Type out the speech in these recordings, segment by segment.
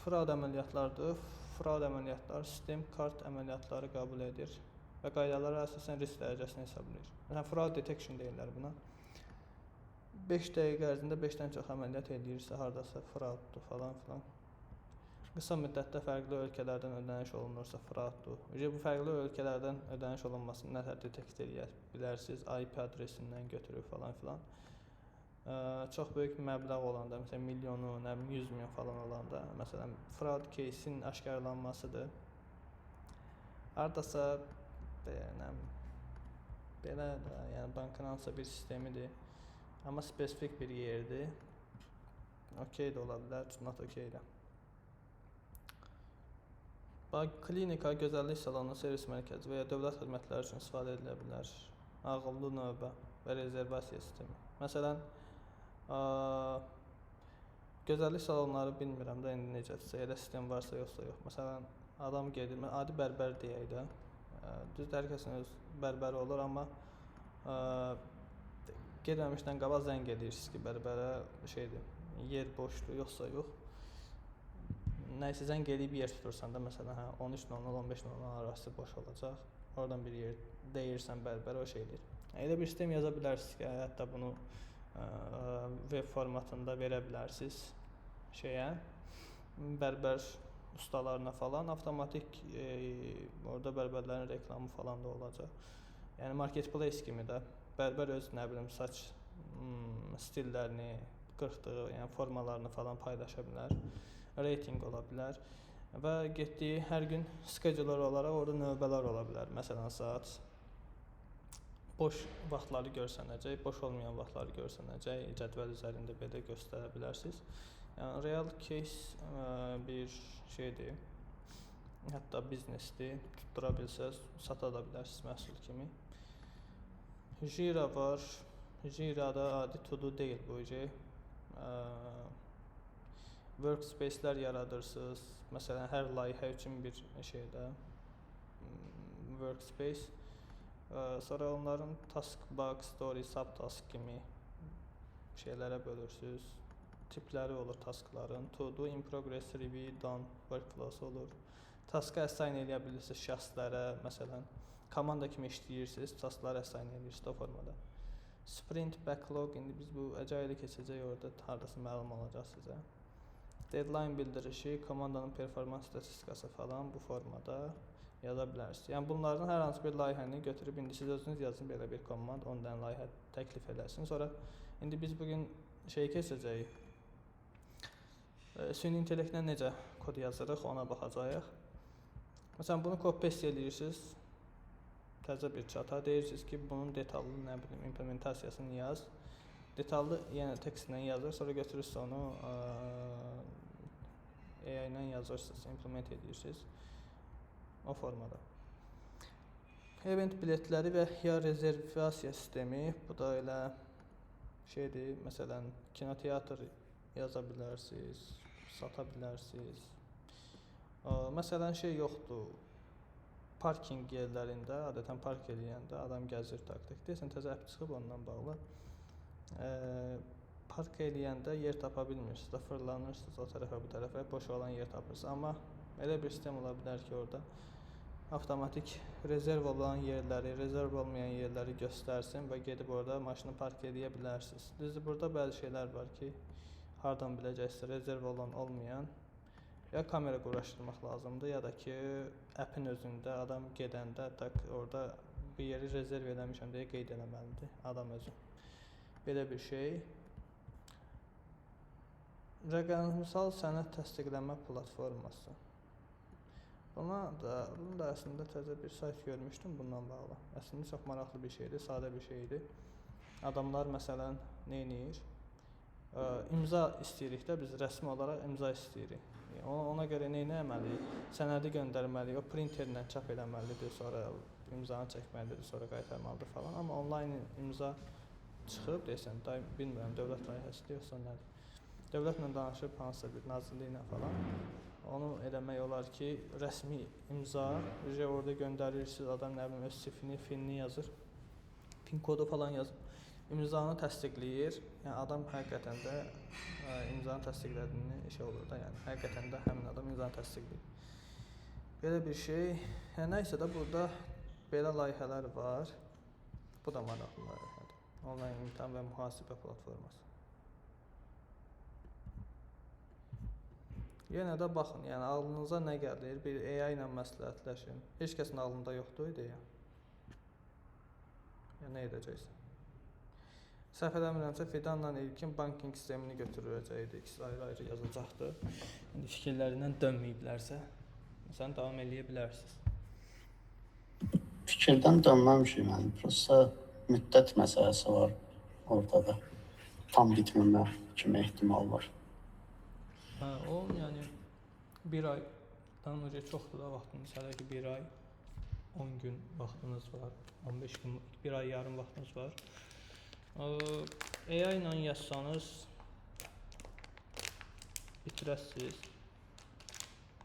Fraud əməliyyatlardır. Fraud əməliyyatları sistem kart əməliyyatları qəbul edir və qaydalara əsasən risk dərəcəsini hesablayır. Məsələn, fraud detection deyirlər buna. 5 dəqiqə ərzində 5-dən çox əməliyyat edirsə, hardasa frauddur falan filan. Qısa müddətdə fərqli ölkələrdən ödəniş olunursa frauddur. Bu fərqli ölkələrdən ödəniş olunmasını nətər detekt edə bilərsiniz? IP adresindən götürüb falan filan. Çox böyük məbləğ olanda, məsələn milyonu, 100 milyon falan olanda, məsələn fraud case-in aşkarlanmasıdır. Hardasa belə də, yəni bankın hansısa bir sistemidir, amma spesifik bir yerdir. Okey də ola bilər, not okey də. Klinika, gözəllik salonu, servis mərkəzi və ya dövlət xidmətləri üçün istifadə edilə bilər. Ağıllı növbə və rezervasiya sistemi. Məsələn, gözəllik salonları bilmirəm də indi necədirsə, elə sistem varsa yoxsa yox. Məsələn, adam gedir, adi bərbər deyək də. Düzdür, hər kəsin öz bərbəri olur, amma getməmişdən qabaq zəng edirsiniz ki, bərbərə yer boşdur, yoxsa yox. Nəysə zəng edib yer tutursan da, məsələn, 13:00-15:00 arası boş olacaq. Oradan bir yer deyirsən bərbərə, o şeydir. Elə bir sistem yaza bilərsiniz ki, hətta bunu web formatında verə bilərsiniz bərbər ustalarına falan, avtomatik orada bərbərlərin reklamı falan da olacaq. Yəni marketplace kimi də bərbər öz saç stillərini, qırxdığı, yəni formalarını falan paylaşa bilər. Rating ola bilər və getdiyi hər gün schedule olaraq orada növbələr ola bilər. Məsələn, saat boş vaxtları görsənəcək, boş olmayan vaxtları görsənəcək, cədvəl üzərində belə göstərə bilərsiniz. Yəni real case bir şeydir. Hətta biznesdir. Tutdura bilsəz, sata da bilərsiniz məhsul kimi. Jira var. Jira'da adi to-do deyil bu workspace-lər yaradırsınız. Məsələn, hər layihə üçün bir workspace. Sonra onların task box, story, subtask kimi şeylərə bölürsünüz. Tipləri olur taskların. To-do, in progress, review, done, workflows olur. Taska assign edə bilirsiniz şəxslərə, məsələn, komanda kimi işləyirsiniz, taskları assign edirsiniz o formada. Sprint, backlog, indi biz bu əcaylı keçəcək, orada hardasa məlum olacaq sizə. Deadline bildirişi, komandanın performans statistikası falan bu formada yaza bilərsiniz. Yəni bunlardan hər hansı bir layihəni götürüb indi siz özünüz yazın belə bir komand, 10 dənə layihə təklif edərsiniz. Sonra indi biz bugün keçəcəyik. Süni intellektlə necə kod yazırıq, ona baxacağıq. Məsələn, bunu copy-paste edirsiniz. Təzə bir çata deyirsiniz ki, bunun detallı implementasiyasını yaz. Detallı yəni tekstlə yazır, sonra götürürsünüz onu AI ilə yazırsınız, implement edirsiniz o formada. Event biletləri və ya rezervasiya sistemi, bu da elə məsələn, kinoteatr yaza bilərsiniz, sata bilərsiniz. Məsələn, yoxdur. Parking yerlərində, adətən park eləyəndə adam gəzir tak-tak. Deyəsən təzə app çıxıb ondan bağlı. Park eləyəndə yer tapa bilmirsiniz, fırlanırsınız o tərəfə, bu tərəfə, boş olan yer tapırsınız. Amma elə bir sistem ola bilər ki, orada avtomatik rezerv olan yerləri, rezerv olmayan yerləri göstərsin və gedib orada maşını park edə bilərsiniz. Düzdür, burada bəzi şeylər var ki, hardan biləcəksiniz, rezerv olan, olmayan. Ya kamera quraşdırmaq lazımdır, ya da ki, appin özündə adam gedəndə orada bir yeri rezerv eləmişəm deyə qeyd eləməlidir adam özü. Belə bir şey. Rəqəmsal sənəd təsdiqlənmə platforması. Bunun da əslində təzə bir sayt görmüşdüm bundan bağlı. Əslində çox maraqlı bir şeydir, sadə bir şeydir. Adamlar məsələn nə edir? İmza istəyirik də, biz rəsmi olaraq imza istəyirik. Ona görə nə etməliyik? Sənədi göndərməliyik, o printerlə çap eləməlidir, sonra imzanı çəkməlidir, sonra qaytarmalıdır falan. Amma onlayn imza çıxıb desən, bilmirəm, dövlət layihəsidir yoxsa nədir? Dövlətlə danışıb hansısa bir nazirliklə falan. Onu eləmək olar ki, rəsmi imza, orada göndərirsiniz, adam öz sifini, finini yazır, pin kodu falan yazır. imzanı təsdiqləyir. Yəni adam həqiqətən də imzanı təsdiqlədiyini şey olur da, yəni həqiqətən də həmin adam imzanı təsdiqləyir. Belə bir şey. Yəni nəysə də burada belə layihələr var. Bu da maraqlı layihədir. Onlayn imtahan və mühasibə platforması. Yenə də baxın, yəni ağlınıza nə gəlir, bir AI ilə məsləhətləşin. Heç kəsin ağlında yoxdur ideya. Yəni nə edəcəksən? Səhv eləmirəmsə Fidanla İlkin banking sistemini götürüləcəkdi. İkisi ayrı-ayrı yazacaqdı. İndi fikirlərindən dönməyiblərsə, məsələn davam eləyə bilərsiniz. Fikirdən dönməmişim yəni. Prosta müddət məsələsi var ortada. Tam bitməmə kimi ehtimal var. Hə, o yəni bir aydan öncə çoxdur da vaxtınız. Hələ ki bir ay 10 gün vaxtınız var. 15 gün, bir ay yarım vaxtınız var. AI ilə yazsanız bitirəsiniz.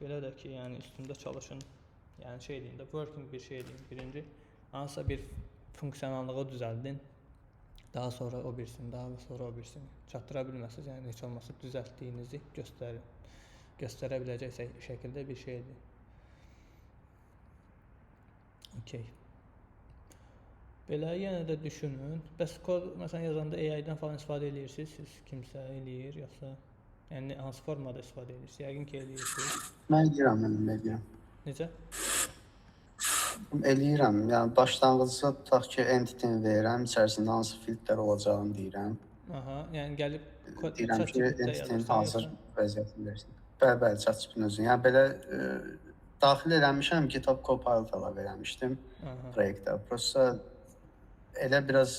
Belə də ki, yəni üstündə çalışın. Yəni şey deyin də, working bir şey deyin. Birinci hansısa bir funksionallığı düzəldin. Daha sonra o birisini, daha sonra o birisini çatdıra bilməsiniz. Yəni heç olmasa düzəltdiyinizi göstərin. Göstərə biləcək şəkildə bir şeydir. Okay. Belə yenə də düşünün. Bəs kod məsələn yazanda AI-dən falan istifadə edirsiniz? Siz kimsə eləyir yoxsa yəni hansı formada istifadə edirsiniz? Yəqin ki eləyirsiniz. Mən eləyirəm. Necə? Eləyirəm. Yəni başlanğıcda tutaq ki, entity-ni verirəm, içərisində hansı filtr olacağını deyirəm. Aha, yəni gəlib kod deyirəm ki, entity-nin hazır vəziyyətini versin. Bəli, ChatGPT-nin özü. Yəni belə daxil eləmişəm, GitHub Copilot əlavə eləmişdim proyektə. Prosta elə biraz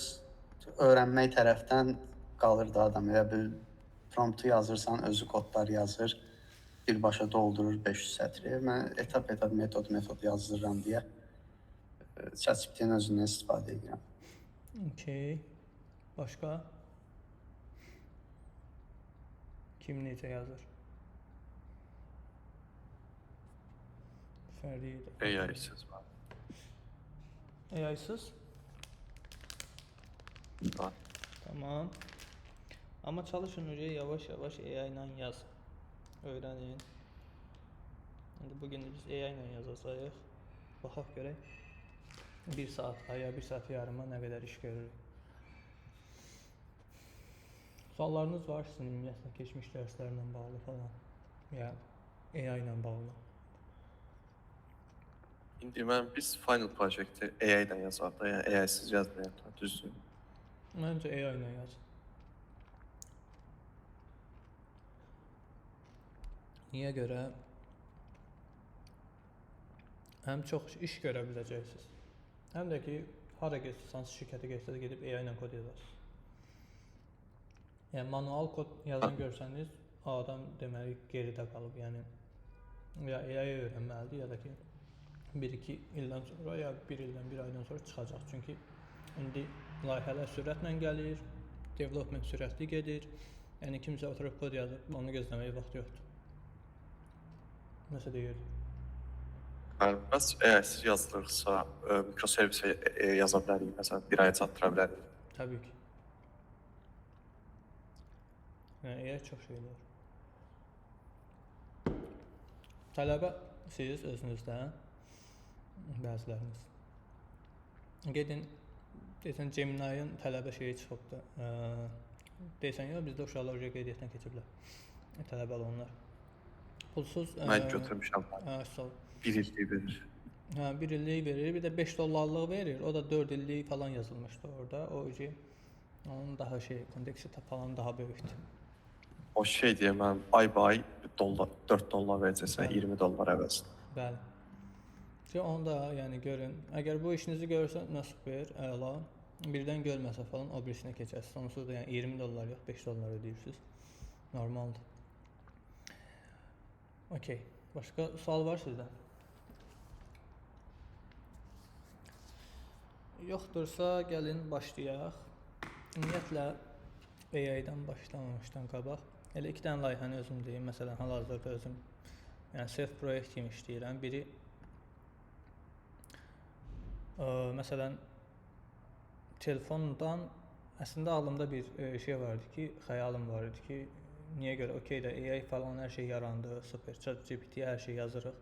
öyrənmək tərəfdən qalır da adam. Elə bir promptu yazırsan, özü kodlar yazır. Birbaşa doldurur 500 sətri. Mən etap metod yazdırıram deyə ChatGPT-nin özündən istifadə edirəm. Okay. Başqa? Kim necə yazır? Fərid. AI-sız var. AI-sız? Var. Tamam. Amma çalışın önce yavaş-yavaş AI ilə yaz. Öyrənin. İndi bugün biz AI ilə yazacağıq. Baxaq görək. 1 saat, ya 1 saat yarıma nə qədər iş görürük. Suallarınız var sizin ümumiyyətlə keçmiş dərslərlə bağlı falan. Ya AI ilə bağlı. İndi biz final project'i AI ilə yazaq da, yəni AI-sız yazmayaq da, düzdür? Məncə AI ilə yaz. Niyə görə? Həm çox iş görə biləcəksiniz. Həm də ki, hara getsəniz, şirkətə getsəniz, gedib AI ilə kod yazarsınız. Yəni manual kod yazan görsəniz, adam deməli geridə qalıb. Yəni ya AI öyrənməlidir, ya da ki 1-2 ildən sonra, ya 1 ildən 1 aydan sonra çıxacaq. Çünki indi layihələr sürətlə gəlir, development sürətli gedir. Yəni kimsə oturub kod yazıb, onu gözləməyə vaxt yoxdur. Nəsə deyirdim. Bəs AI-sız yazılırsa, mikroservisə yaza bilərik, məsələn, bir aya çatdıra bilərik. Təbii ki. Yəni AI çox şeylər. Tələbə siz özünüzdən bəziləriniz. Gedin, deyəsən Gemini-ın tələbə şeyi çıxıbdır. Deyəsən ya bizdə uşaqlar qeydiyyatdan keçiblər. Tələbə olanlar. Pulsuz. Mən götürmüşəm. Sağ ol. 1 illik verir. Hə, 1 illik verir, bir də 5 dollarlıq verir. O da 4 illik falan yazılmışdı orada. O ki onun daha konteksti falan daha böyükdür. O şey deyə mən ay 4 dollar verəcəksən, 20 dollar əvəzində. Bəli. Onu da yəni görün. Əgər bu işinizi görürsə, nə super, əla. Birdən görməsə falan o birisinə keçərsiniz. Onsuz da yəni 20 dollar yox, 5 dollar ödəyirsiniz. Normaldır. Okay. Başqa sual var sizdə? Yoxdursa gəlin başlayaq. Ümumiyyətlə AI-dən başlamamışdan qabaq elə 2 dənə layihəni özüm deyim. Məsələn, hal-hazırda özüm yəni self proyekt kimi işləyirəm. Biri məsələn telefondan Əslində ağlımda bir şey vardı ki, xəyalım var idi ki, niyə görə okey də AI falan hər şey yarandı, super ChatGPT hər şey yazırıq.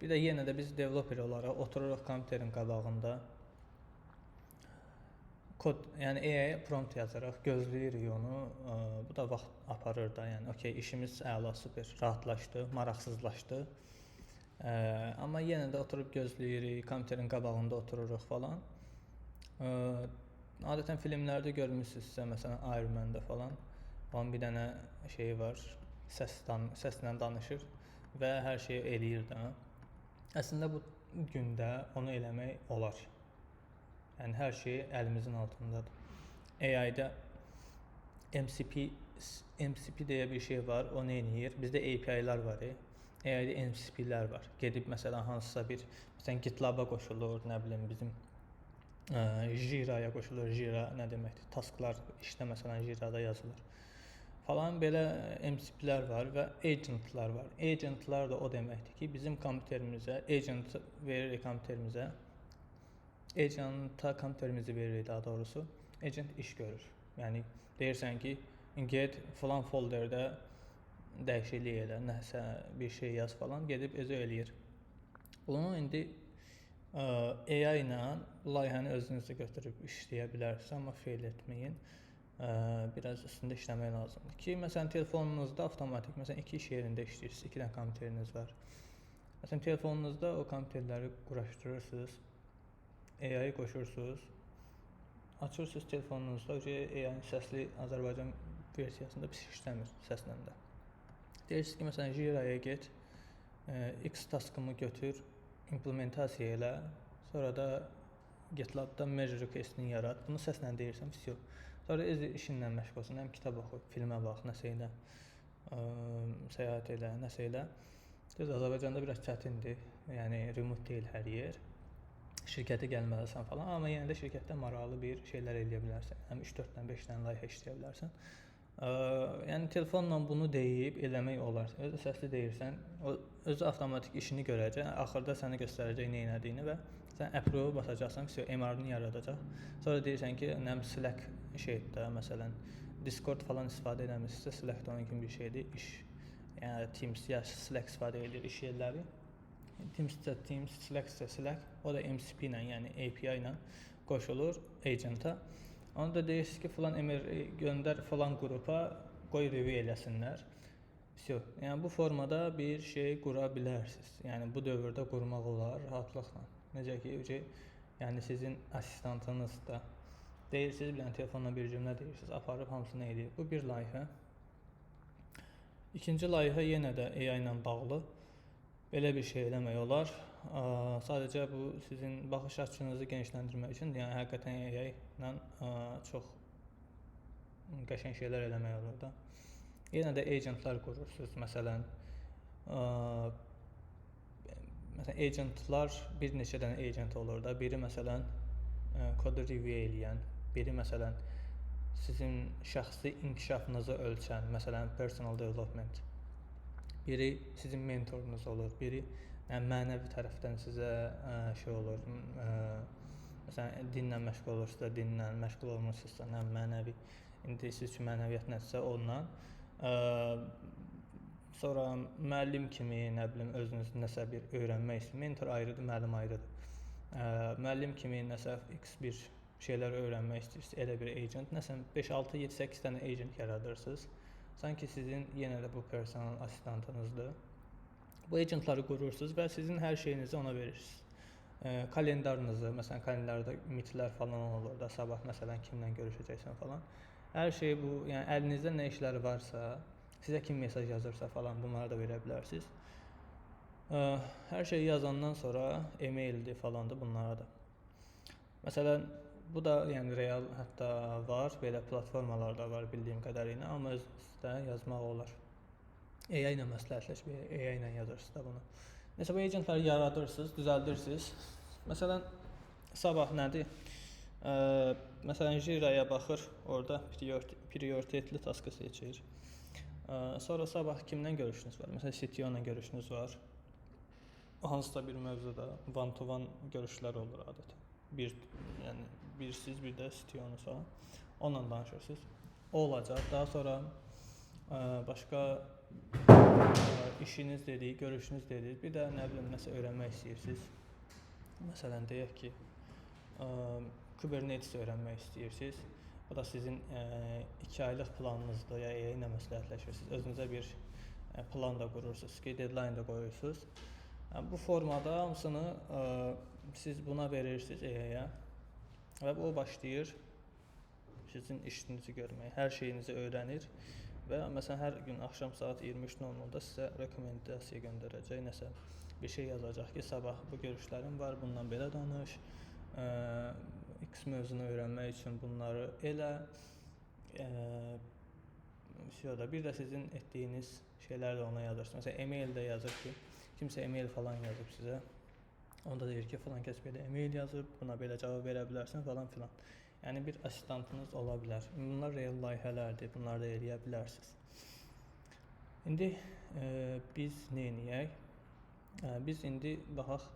Bir də yenə də biz developer olaraq otururuq kompüterin qabağında kod, yəni AI prompt yazırıq, gözləyirik onu. Bu da vaxt aparır da, yəni okey işimiz əla, super, rahatlaşdı, maraqsızlaşdı. Amma yenə də oturub gözləyirik, kompüterin qabağında otururuq falan. Adətən filmlərdə görmüsünüzsə, məsələn Iron Man-də falan, onun bir dənə şeyi var, səslə danışır və hər şeyi eləyir də. Əslində bu gündə onu eləmək olar. Yəni hər şey əlimizin altındadır. AI-da MCP deyə bir şey var, o nə edir? Bizdə API-lər var. AI-da MCP-lər var. Gedib məsələn hansısa bir, məsələn GitLab-a qoşulur, nə bilim bizim Jira-ya qoşulur. Jira nə deməkdir? Tasklar işdə məsələn Jira-da yazılır. Falan belə MCP-lər var və agentlar var. Agentlar da o deməkdir ki, bizim kompüterimizə agent veririk kompüterimizə. Agenta kompüterimizi veririk daha doğrusu. Agent iş görür. Yəni deyirsən ki, get falan folderdə dəyişiklik elə, nəsə bir şey yaz falan, gedib özü eləyir. Bunu indi AI ilə layihəni özünüzə götürüb işləyə bilərsiniz, amma fail etməyin. Biraz üstündə işləmək lazımdır ki, məsələn telefonunuzda avtomatik, məsələn iki iş yerində işləyirsiniz, iki dənə kompüteriniz var. Məsələn telefonunuzda o kompüterləri quraşdırırsınız, AI-yi qoşursunuz, açırsınız telefonunuzda, AI-nin səsli Azərbaycan versiyasında pis işləmir səslə də. Deyirsiniz ki, məsələn Jira-ya get, X taskımı götür, implementasiya elə, sonra da GitLab-da merge request-ni yarat. Bunu səslə deyirsən, pis yox. Sonra öz işinlə məşğul olsun, həm kitab oxu, filmə bax, nəsə elə, səyahət elə, nəsə elə. Düz Azərbaycanda biraz çətindir, yəni remote deyil hər yer. Şirkətə gəlməlisən falan, amma yenə də şirkətdə maraqlı bir şeylər eləyə bilərsən. Həm 3-4 dənə, 5 dənə layihə işləyə bilərsən. Yəni telefonla bunu deyib eləmək olar. Özü səsli deyirsən, o özü avtomatik işini görəcək, axırda sənə göstərəcək nə etdiyini və sən approve basacaqsan, MR-ni yaradacaq. Sonra deyirsən ki, nəm Slack şeydə, məsələn, Discord falan istifadə eləmirsinizsə, Slack da onun kimi bir şeydir, iş. Yəni Teams ya Slack istifadə edir iş yerləri. Teams-də Teams, Slack-sə Slack, o da MCP ilə, yəni API ilə qoşulur agent'a. Onu da deyirsiniz ki, falan MR göndər falan qrupa, qoy review eləsinlər. Yəni bu formada bir şey qura bilərsiniz. Yəni bu dövrdə qurmaq olar rahatlıqla. Necə ki, yəni sizin assistantınız da deyirsiniz, bir dənə telefonla bir cümlə deyirsiniz, aparıb hamısını eləyir. Bu bir layihə. İkinci layihə yenə də AI ilə bağlı. Belə bir şey eləmək olar. Sadəcə bu sizin baxış açınızı genişləndirmək üçün, yəni həqiqətən AI ilə çox qəşəng şeylər eləmək olur da. Yenə də agentlar qurursunuz. Məsələn, agentlar bir neçə dənə agent olur da. Biri məsələn kodu review eləyən, biri məsələn sizin şəxsi inkişafınızı ölçən, məsələn personal development. Biri sizin mentorunuz olur, biri yəni mənəvi tərəfdən sizə şey olur. Məsələn dinlə məşğul olursunuzsa, dinlə məşğul olmursuzsa, mənəvi. İndi siz üçün mənəviyyat nədirsə ondan. Sonra müəllim kimi, nə bilim, özünüz nəsə bir öyrənmək üçün, mentor ayrıdır, müəllim ayrıdır. Müəllim kimi nəsə X bir şeylər öyrənmək istəyirsiniz, elə bir agent, nəsə 5, 6, 7, 8 dənə agent yaradırsınız. Sanki sizin yenə də bu personal assistantınızdır. Bu agentları qurursunuz və sizin hər şeyinizi ona verirsiniz. Kalendarınızı, məsələn kalendarda meetlər falan olur da, sabah məsələn kimlə görüşəcəksən falan. Hər şey bu, yəni əlinizdə nə işləri varsa, sizə kim mesaj yazırsa falan bunları da verə bilərsiniz. Hər şeyi yazandan sonra e-maildir falandır bunlara da. Məsələn, bu da yəni real hətta var, belə platformalarda var bildiyim qədərilə, amma özünüzdə yazmaq olar. AI ilə məsləhətləşmək, AI ilə yazırsınız da bunu. Nəsə bu agentləri yaradırsınız, düzəldirsiniz. Məsələn, sabah nədir? Məsələn, Jira-ya baxır, orada prioritetli taskı seçir. Sonra sabah kimlə görüşünüz var? Məsələn, CTO ilə görüşünüz var. Hansısa bir mövzuda one-to-one görüşlər olur adətən. Yəni bir siz, bir də CTO-nuz falan. onunla danışırsınız. O olacaq. Daha sonra başqa işiniz dedik, görüşünüz dedik. Bir də nə bilim nəsə öyrənmək istəyirsiniz. Məsələn deyək ki, Kubernetes öyrənmək istəyirsiniz. Bu da sizin 2 aylıq planınızdır, ya AI ilə məsləhətləşirsiniz. Özünüzə bir plan da qurursunuz ki, deadline da qoyursunuz. Bu formada hamısını siz buna verirsiniz AI-yə və o başlayır sizin işinizi görməyə, hər şeyinizi öyrənir və məsələn hər gün axşam saat 23:00-da sizə rekomendasiya göndərəcək, nəsə bir şey yazacaq ki, sabah bu görüşlərim var, bundan belə danış, X mövzunu öyrənmək üçün bunları elə. Bir də sizin etdiyiniz şeyləri də ona yazırsınız. Məsələn, e-maildə yazır ki, kimsə e-mail falan yazıb sizə. Onda deyir ki, falan kəs belə e-mail yazıb, buna belə cavab verə bilərsən falan filan. Yəni bir assistantınız ola bilər. Bunlar real layihələrdir, bunları da eləyə bilərsiniz. İndi biz nə edək? Biz indi baxaq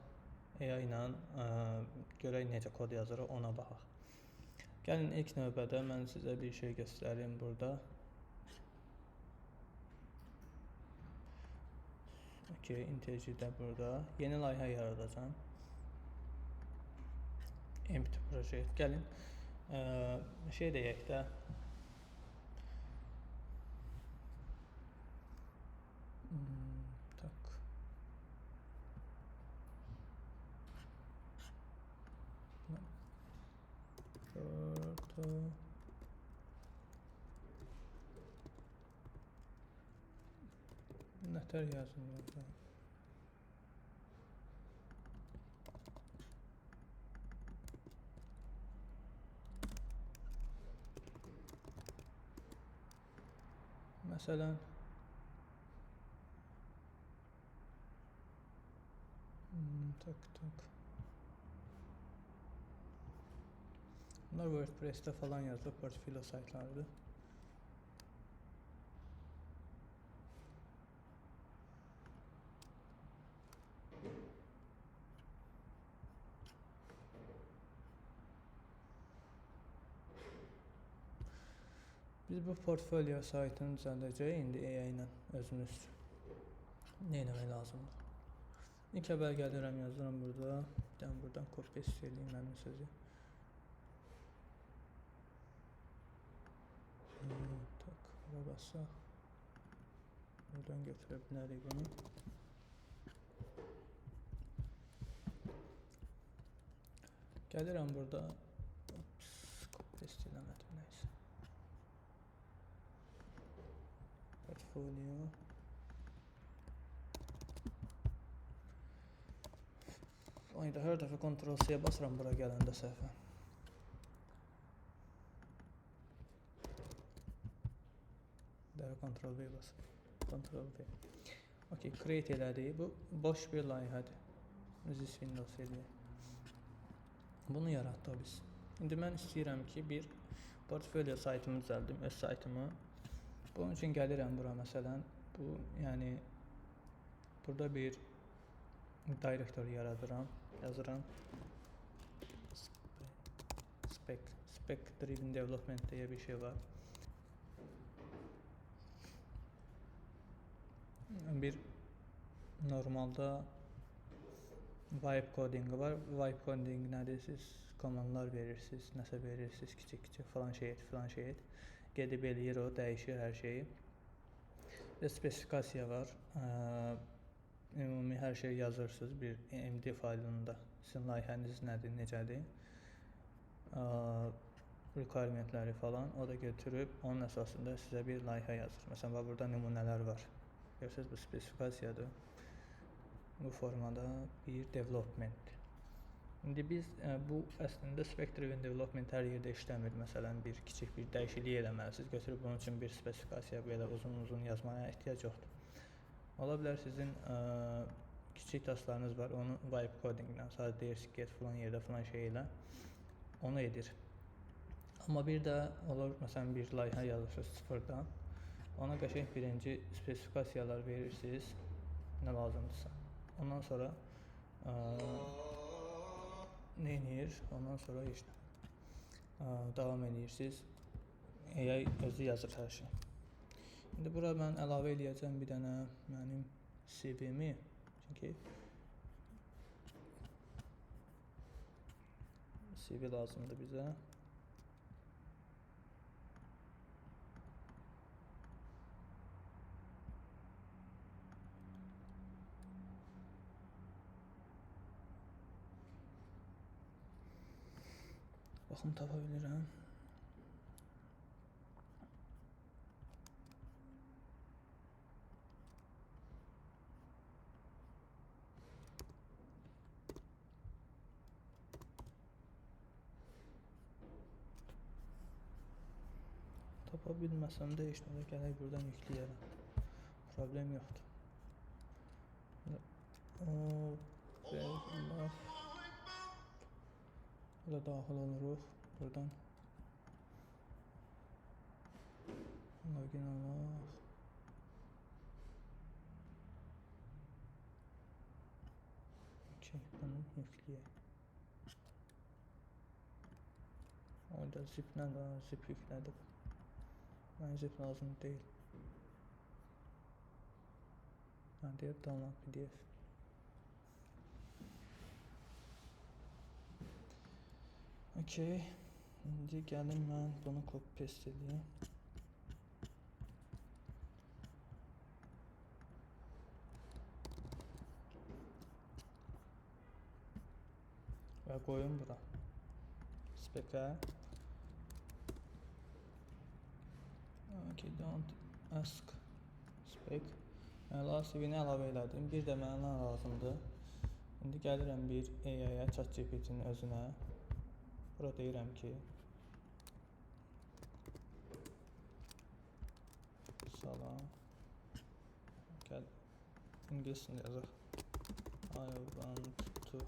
AI ilə görək necə kod yazırıq, ona baxaq. Gəlin ilk növbədə mən sizə bir şey göstərim burada. IntelliJ-də burada yeni layihə yaradacağam. Empty project. Gəlin şey deyək də. Nətər yazın burada. Məsələn bunlar WordPress-də falan yazılıb, portfolio saytlarıdır. Biz bu portfolio saytını düzəldəcəyik indi AI ilə özünüz. Nə etmək lazımdır? İlk əvvəl gəlirəm, yazıram burada. Buradan copy edeyim mənim sözü. Bura basaq. Buradan götürə bilərik bunu. Gəlirəm burada. Copy eləmədim, nəysə. Portfolio. Ayda hər dəfə Ctrl-C basıram bura gələndə səhvə. Ctrl-V basıram. Ctrl-V. Okay, create elədik. Bu boş bir layihədir. Biz Windows eləyək. Bunu yaratdıq biz. İndi mən istəyirəm ki, bir portfolio saytımı düzəldim, öz saytımı. Bunun üçün gəlirəm bura məsələn. Bu, yəni burada bir directory yaradıram, yazıram. Spec driven development deyə bir şey var. Bir normalda vibe codingi var. Vibe coding nədir? Siz komandlar verirsiniz, nəsə verirsiniz, kiçik falan şey et. Gedib eləyir o, dəyişir hər şeyi. Və spesifikasiya var. Ümumi hər şey yazırsınız bir MD faylında. Sizin layihəniz nədir, necədir? Requirementləri falan. O da götürüb onun əsasında sizə bir layihə yazır. Məsələn, burada nümunələr var. Görürsünüz, bu spesifikasiyadır. Bu formada bir development. İndi biz bu əslində spec-driven development hər yerdə işləmir. Məsələn, bir kiçik bir dəyişiklik eləməlisiniz. Götürüb bunun üçün bir spesifikasiya belə uzun yazmaya ehtiyac yoxdur. Ola bilər sizin kiçik tasklarınız var, onu vibe codinglə, sadəcə deyirsiniz get falan yerdə falan şey ilə, onu edir. Amma bir də olur, məsələn, bir layihə yazırsınız sıfırdan, ona qəşəng birinci spesifikasiyalar verirsiniz, nə lazımdırsa. Ondan sonra nə edir? Ondan sonra davam edirsiniz. AI özü yazır hər şey. İndi bura mən əlavə eləyəcəm bir dənə mənim CV-mi. Çünki CV lazımdır bizə. Baxım tapa bilirəm. Tapa bilməsəm də heç nə gələk buradan yükləyərəm. Problem yoxdur. Burada daxil oluruq. Buradan login olaq. Okay, bunu yükləyək. Orada zip nə var? Zip yüklədik. Mənə zip lazım deyil. Deyək, download PDF. Okay. İndi gəlim mən bunu copy paste edeyim. Və qoyum bura. Spec-ə. Okay, don't ask spec. CV-ni əlavə elədim. Bir də mənə lazımdır. İndi gəlirəm bir AI-yə, ChatGPT-nin özünə. Bura deyirəm ki, salam. Gəl, İngiliscə yazaq. I want to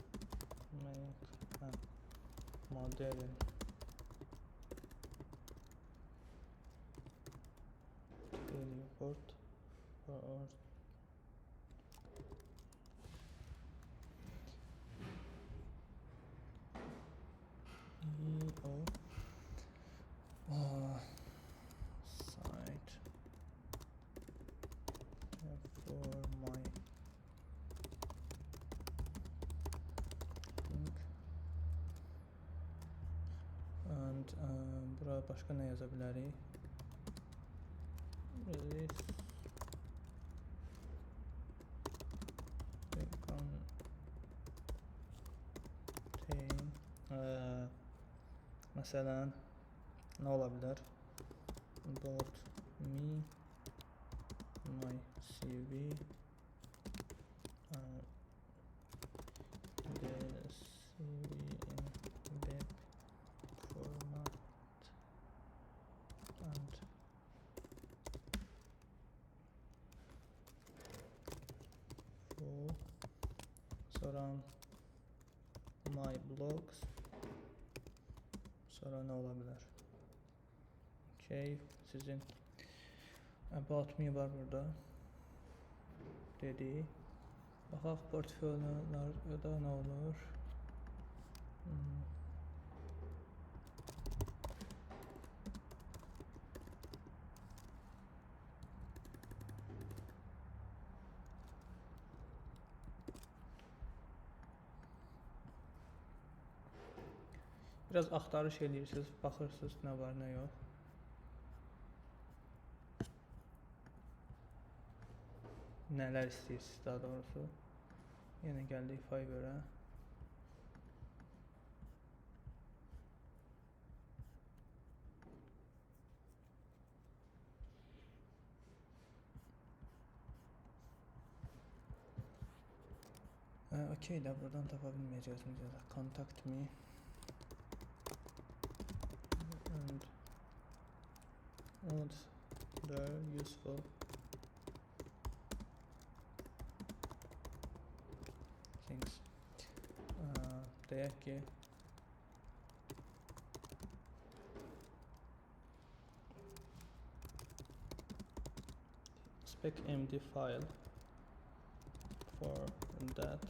make a model report for our site for my link. And bura başqa nə yaza bilərik? Release contain məsələn nə ola bilər? About me, my CV, the CV in web format and full. Sonra my blogs. Sonra nə ola bilər? Okay, sizin about me var burada. Dedi. Baxaq portfolyolarda nə olur? Biraz axtarış eləyirsiniz, baxırsınız nə var, nə yox. Nələr istəyirsiniz daha doğrusu. Yenə gəldik Fiverr'a. Okay də buradan tapa bilməyəcəksiniz. Contact me. And other useful things. Deyək ki, spec.md file for that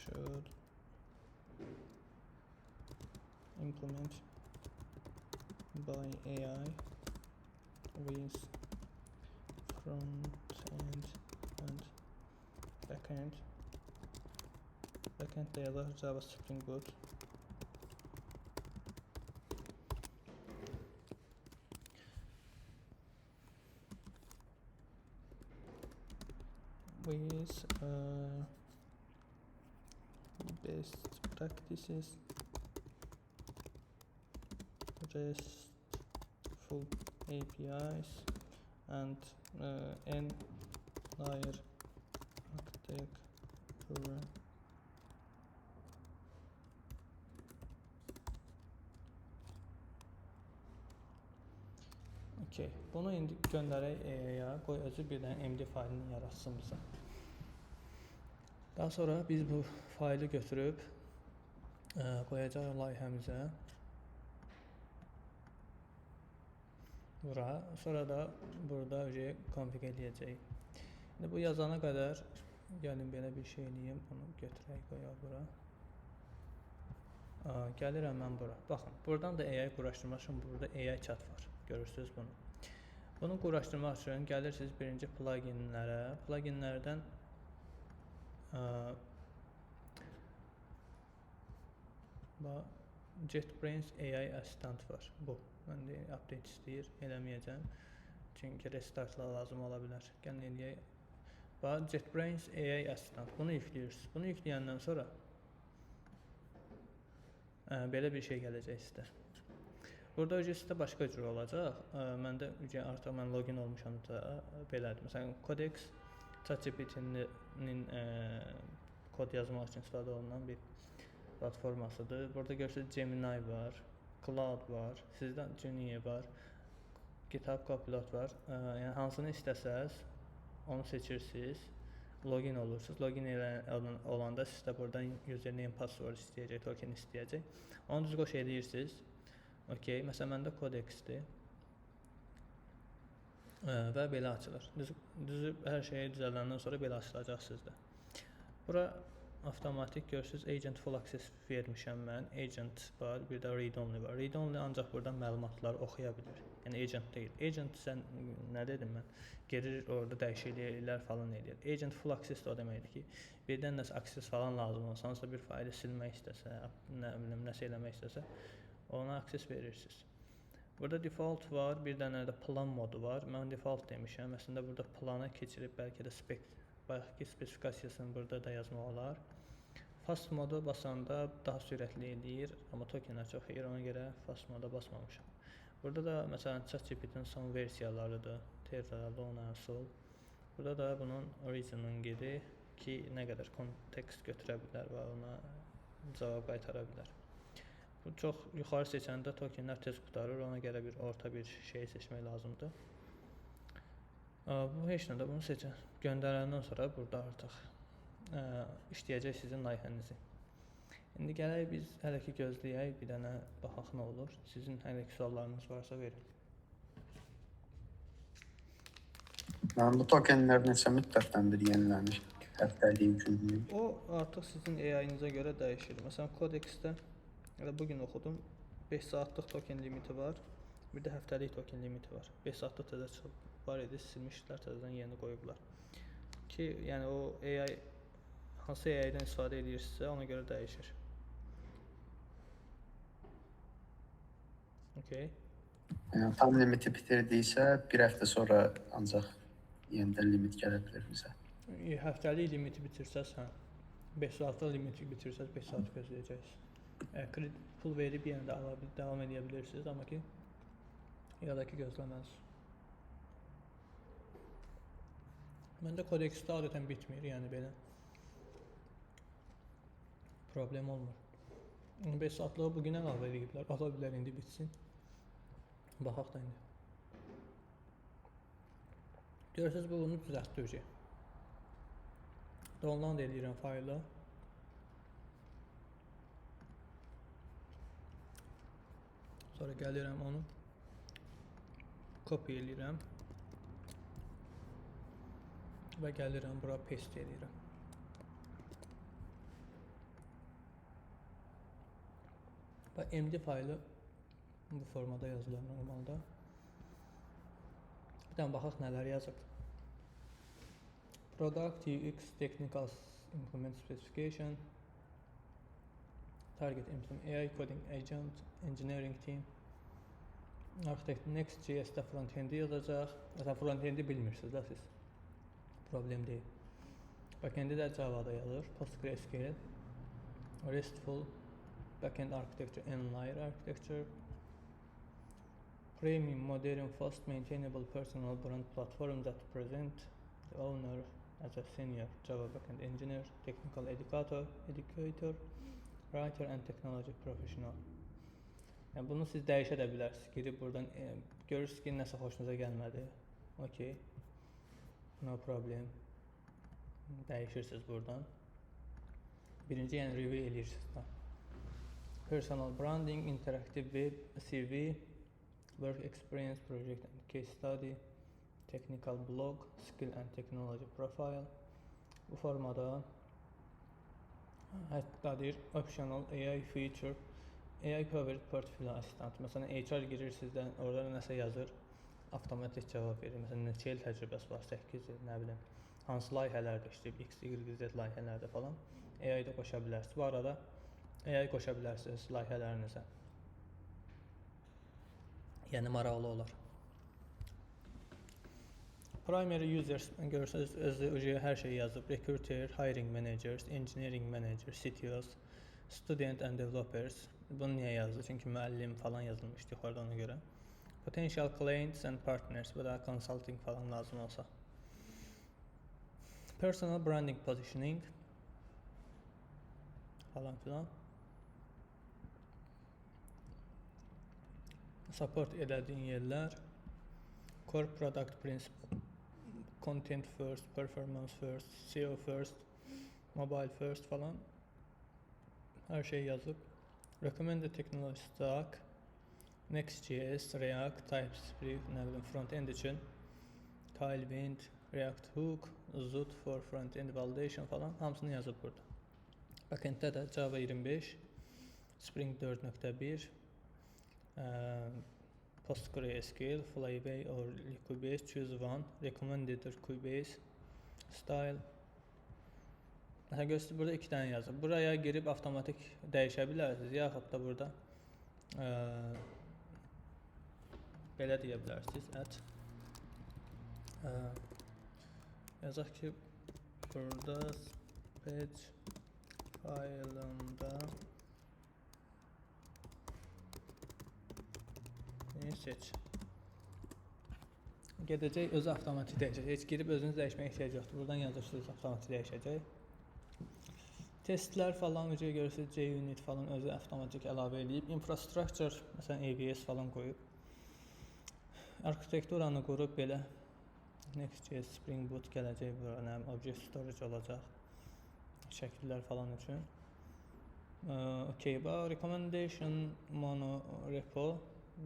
should implement deploy AI with front end and backend. Backend deyələr Java Spring Boot. With best practices, RESTful APIs, and n-layer architecture. Okay, bunu indi göndərək AI-ya, qoy özü bir dənə MD faylını yaratsın bizə. Daha sonra biz bu faylı götürüb qoyacağıq layihəmizə. Bura, sonra da burada konfig edəcəyik. İndi bu yazana qədər gəlin belə bir şey eləyim, bunu götürək qoyaq bura. Gəlirəm mən bura. Baxın, buradan da AI quraşdırmaq üçün burada AI chat var. Görürsünüz bunu. Bunu quraşdırmaq üçün gəlirsiniz birinci pluginlərə. Pluginlərdən JetBrains AI Assistant var. Bu. Mən də update istəyir, eləməyəcəm. Çünki restartla lazım ola bilər. Gəlin eləyək. Bax, JetBrains AI Assistant. Bunu yükləyirsiniz. Bunu yükləyəndən sonra belə bir şey gələcək sizdə. Burada sizdə başqa cür olacaq. Məndə artıq mən login olmuşam da belədir. Məsələn, Codex ChatGPT-nin kod yazmaq üçün istifadə olunan bir platformasıdır. Burada görürsünüz Gemini var, Cloud var, sizdə Genie var, GitHub Copilot var. Yəni hansını istəsəz onu seçirsiniz. Login olursunuz. Login olanda sizdə buradan username, password istəyəcək, token istəyəcək. Onu düz qoş edirsiniz. Okay, məsələn məndə Codexdir. Və belə açılır. Düzü hər şeyi düzələndən sonra belə açılacaq sizdə. Bura avtomatik görürsünüz Agentful Access vermişəm mən. Agent var, bir də Read Only var. Read Only ancaq buradan məlumatları oxuya bilir. Yəni agent deyil. Agent sən nə dedim mən? Gerir orada dəyişikliklər falan edir. Agentful Access o deməkdir ki, birdən nəsə access falan lazım olsa, hansısa bir faylı silmək istəsə, nə bilim nəsə eləmək istəsə, ona access verirsiniz. Burada default var, bir dənə də plan modu var. Mən default demişəm. Əslində burada plana keçirib bəlkə də spesifikasiyasını burada da yazmaq olar. Fast modu basanda daha sürətli eləyir, amma tokenlər çox yeyir, ona görə fast moda basmamışam. Burada da məsələn ChatGPT-nin son versiyalarıdır. Terra, Luna, Sol. Burada da bunun reasoning-idir ki, nə qədər kontekst götürə bilər və ona cavab qaytara bilər. Bu çox yuxarı seçəndə tokenlər tez qutarır, ona görə bir orta bir şey seçmək lazımdır. Bu heç nədə bunu seçin. Göndərəndən sonra burada artıq işləyəcək sizin layihənizi. İndi gələk biz hələ ki gözləyək, bir dənə baxaq nə olur. Sizin hələ ki suallarınız varsa verin. Bu tokenlər neçə müddətdən bir yenilənir? Həftəlik, günlük? O artıq sizin AI-nizə görə dəyişir. Məsələn, Codexdə elə bugün oxudum. 5 saatlıq token limiti var. Bir də həftəlik token limiti var. 5 saatlıq təzə çıxıb var idi, silmişdilər, təzədən yeni qoyublar. Ki, yəni o AI hansı AI-dən istifadə edirsinizsə, ona görə dəyişir. Okay. Yəni, tam limiti bitirdiysə, bir həftə sonra ancaq yenidən limit gələ bilər bizə. Həftəlik limiti bitirsəz, 5 saatlıq limiti bitirsəz, 5 saat gözləyəcəksiniz. Kredit pul verib yenə də davam edə bilirsiniz, amma ki, ya da ki gözləməz. Məndə Codexdə adətən bitmir, yəni belə. Problem olmur. 5 saatlığı bugün əlavə ediblər, ala bilər indi bitsin. Baxaq da indi. Görürsünüz, bu bunu düzəltdirəcək. Download edirəm faylı. Sonra gəlirəm onu copy edirəm və gəlirəm bura paste edirəm. Və MD faylı Bu formada yazılır normalda. Bir dənə baxaq nələr yazıb. Product UX Technical Implement Specification, Target Implement AI Coding Agent, Engineering Team, Architect Next.js-də front-endi yazacaq. Məsələn, front-endi bilmirsiniz də siz. Problem deyil. Back-endi də Java-da yazır. PostgreSQL, RESTful, Backend Architecture, N-layer Architecture, Premium, modern, fast, maintainable personal brand platform that present the owner as a senior Java backend engineer, technical educator, writer and technology professional. Yəni bunu siz dəyişə də bilərsiniz. Girib buradan görürsünüz ki, nəsə xoşunuza gəlmədi. Okay. No problem. Dəyişirsiniz buradan. Birinci, yəni review edirsiniz də. Personal branding, interactive web, CV, work experience, project and case study, technical blog, skill and technology profile. Bu formada həttadır optional AI feature, AI powered portfolio assistant. Məsələn, HR girirsiniz də, orada nəsə yazır, avtomatik cavab verir. Məsələn, neçə il təcrübəsi var, 8 il, nə bilim, hansı layihələrdə işləyib, X, Y, Z layihələrdə falan AI-da qoşa bilərsiniz. Bu arada AI qoşa bilərsiniz layihələrinizə. Yəni maraqlı olar. Primary users görürsünüz, özü hər şey yazıb. Recruiter, hiring managers, engineering manager, CTOs, student and developers. Bunu niyə yazdı? Çünki müəllim falan yazılmışdı yuxarıda ona görə. Potential clients and partners. Bu da consulting falan lazım olsa. Personal branding positioning falan filan. Support elədiyin yerlər. Core product principle. Content first, performance first, SEO first, mobile first falan. Hər şey yazıb. Recommended technology stack, Next.js, React, TypeScript, nə bilim front-end üçün, Tailwind, React Hook, Zoot for front-end validation falan hamısını yazıb burada. Backenddə də Java 25, Spring 4.1, PostgreSQL, Flyway or Liquibase, choose one, recommended Cubase, style. Məsələn, göstərir, burada 2 dənə yazıb. Buraya girib avtomatik dəyişə bilərsiniz, yaxud da burada belə deyə bilərsiniz, yazaq ki, burada page faylında seç. Gedəcək, özü avtomatik dəyişəcək. Heç girib özünüz dəyişməyə ehtiyac yoxdur. Buradan yazırsınız, avtomatik dəyişəcək. Testlər falan görürsünüz, JUnit falan özü avtomatik əlavə edib. Infrastructure, məsələn AWS falan qoyub. Arxitekturanı qurub belə. Next.js, Spring Boot gələcək bura, Object Storage olacaq. Şəkillər falan üçün. Okay, recommendation monorepo.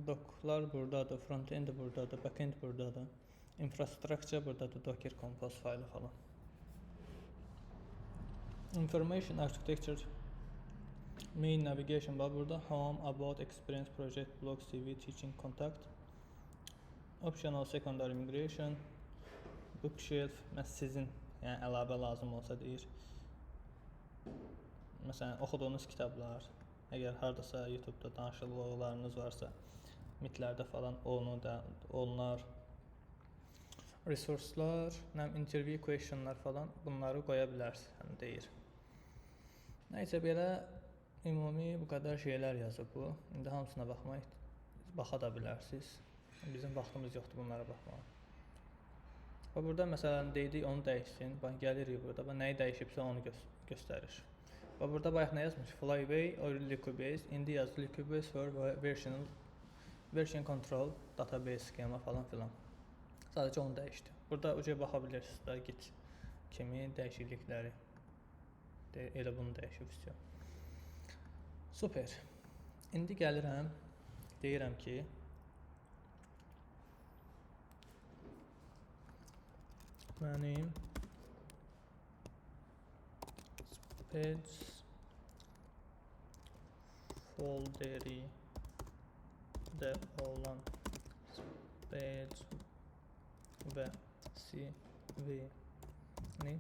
Doc'lar buradadır, front-end buradadır, back-end buradadır. Infrastructure buradadır, Docker Compose faylı falan. Information architecture, main navigation var burada. Home, about, experience, project, blog, CV, teaching, contact. Optional secondary migration, bookshelf, sizin yəni əlavə lazım olsa deyir. Məsələn, oxuduğunuz kitablar, əgər hardasa YouTube-da danışıqlarınız varsa, mitlərdə falan onu da olunar. Resurslar, interview questionlar falan bunları qoya bilərsiniz, deyir. Nəysə belə ümumi bu qədər şeylər yazıb bu. İndi hamısına baxa da bilərsiniz. Bizim vaxtımız yoxdur bunlara baxmağa. Və burada məsələn deyirik onu dəyişsin. Bax gəlirik burada. Bax nəyi dəyişibsə onu göstərir. Və burada bayaq nə yazmış? Flyway or Liquibase. İndi yazır Liquibase for version control, database schema falan filan. Sadəcə onu dəyişdi. Burada uca baxa bilirsiniz da git kimi dəyişiklikləri. Elə bunu dəyişib istiyor. Super. İndi gəlirəm. Deyirəm ki mənim page folderi olan page və CV-ni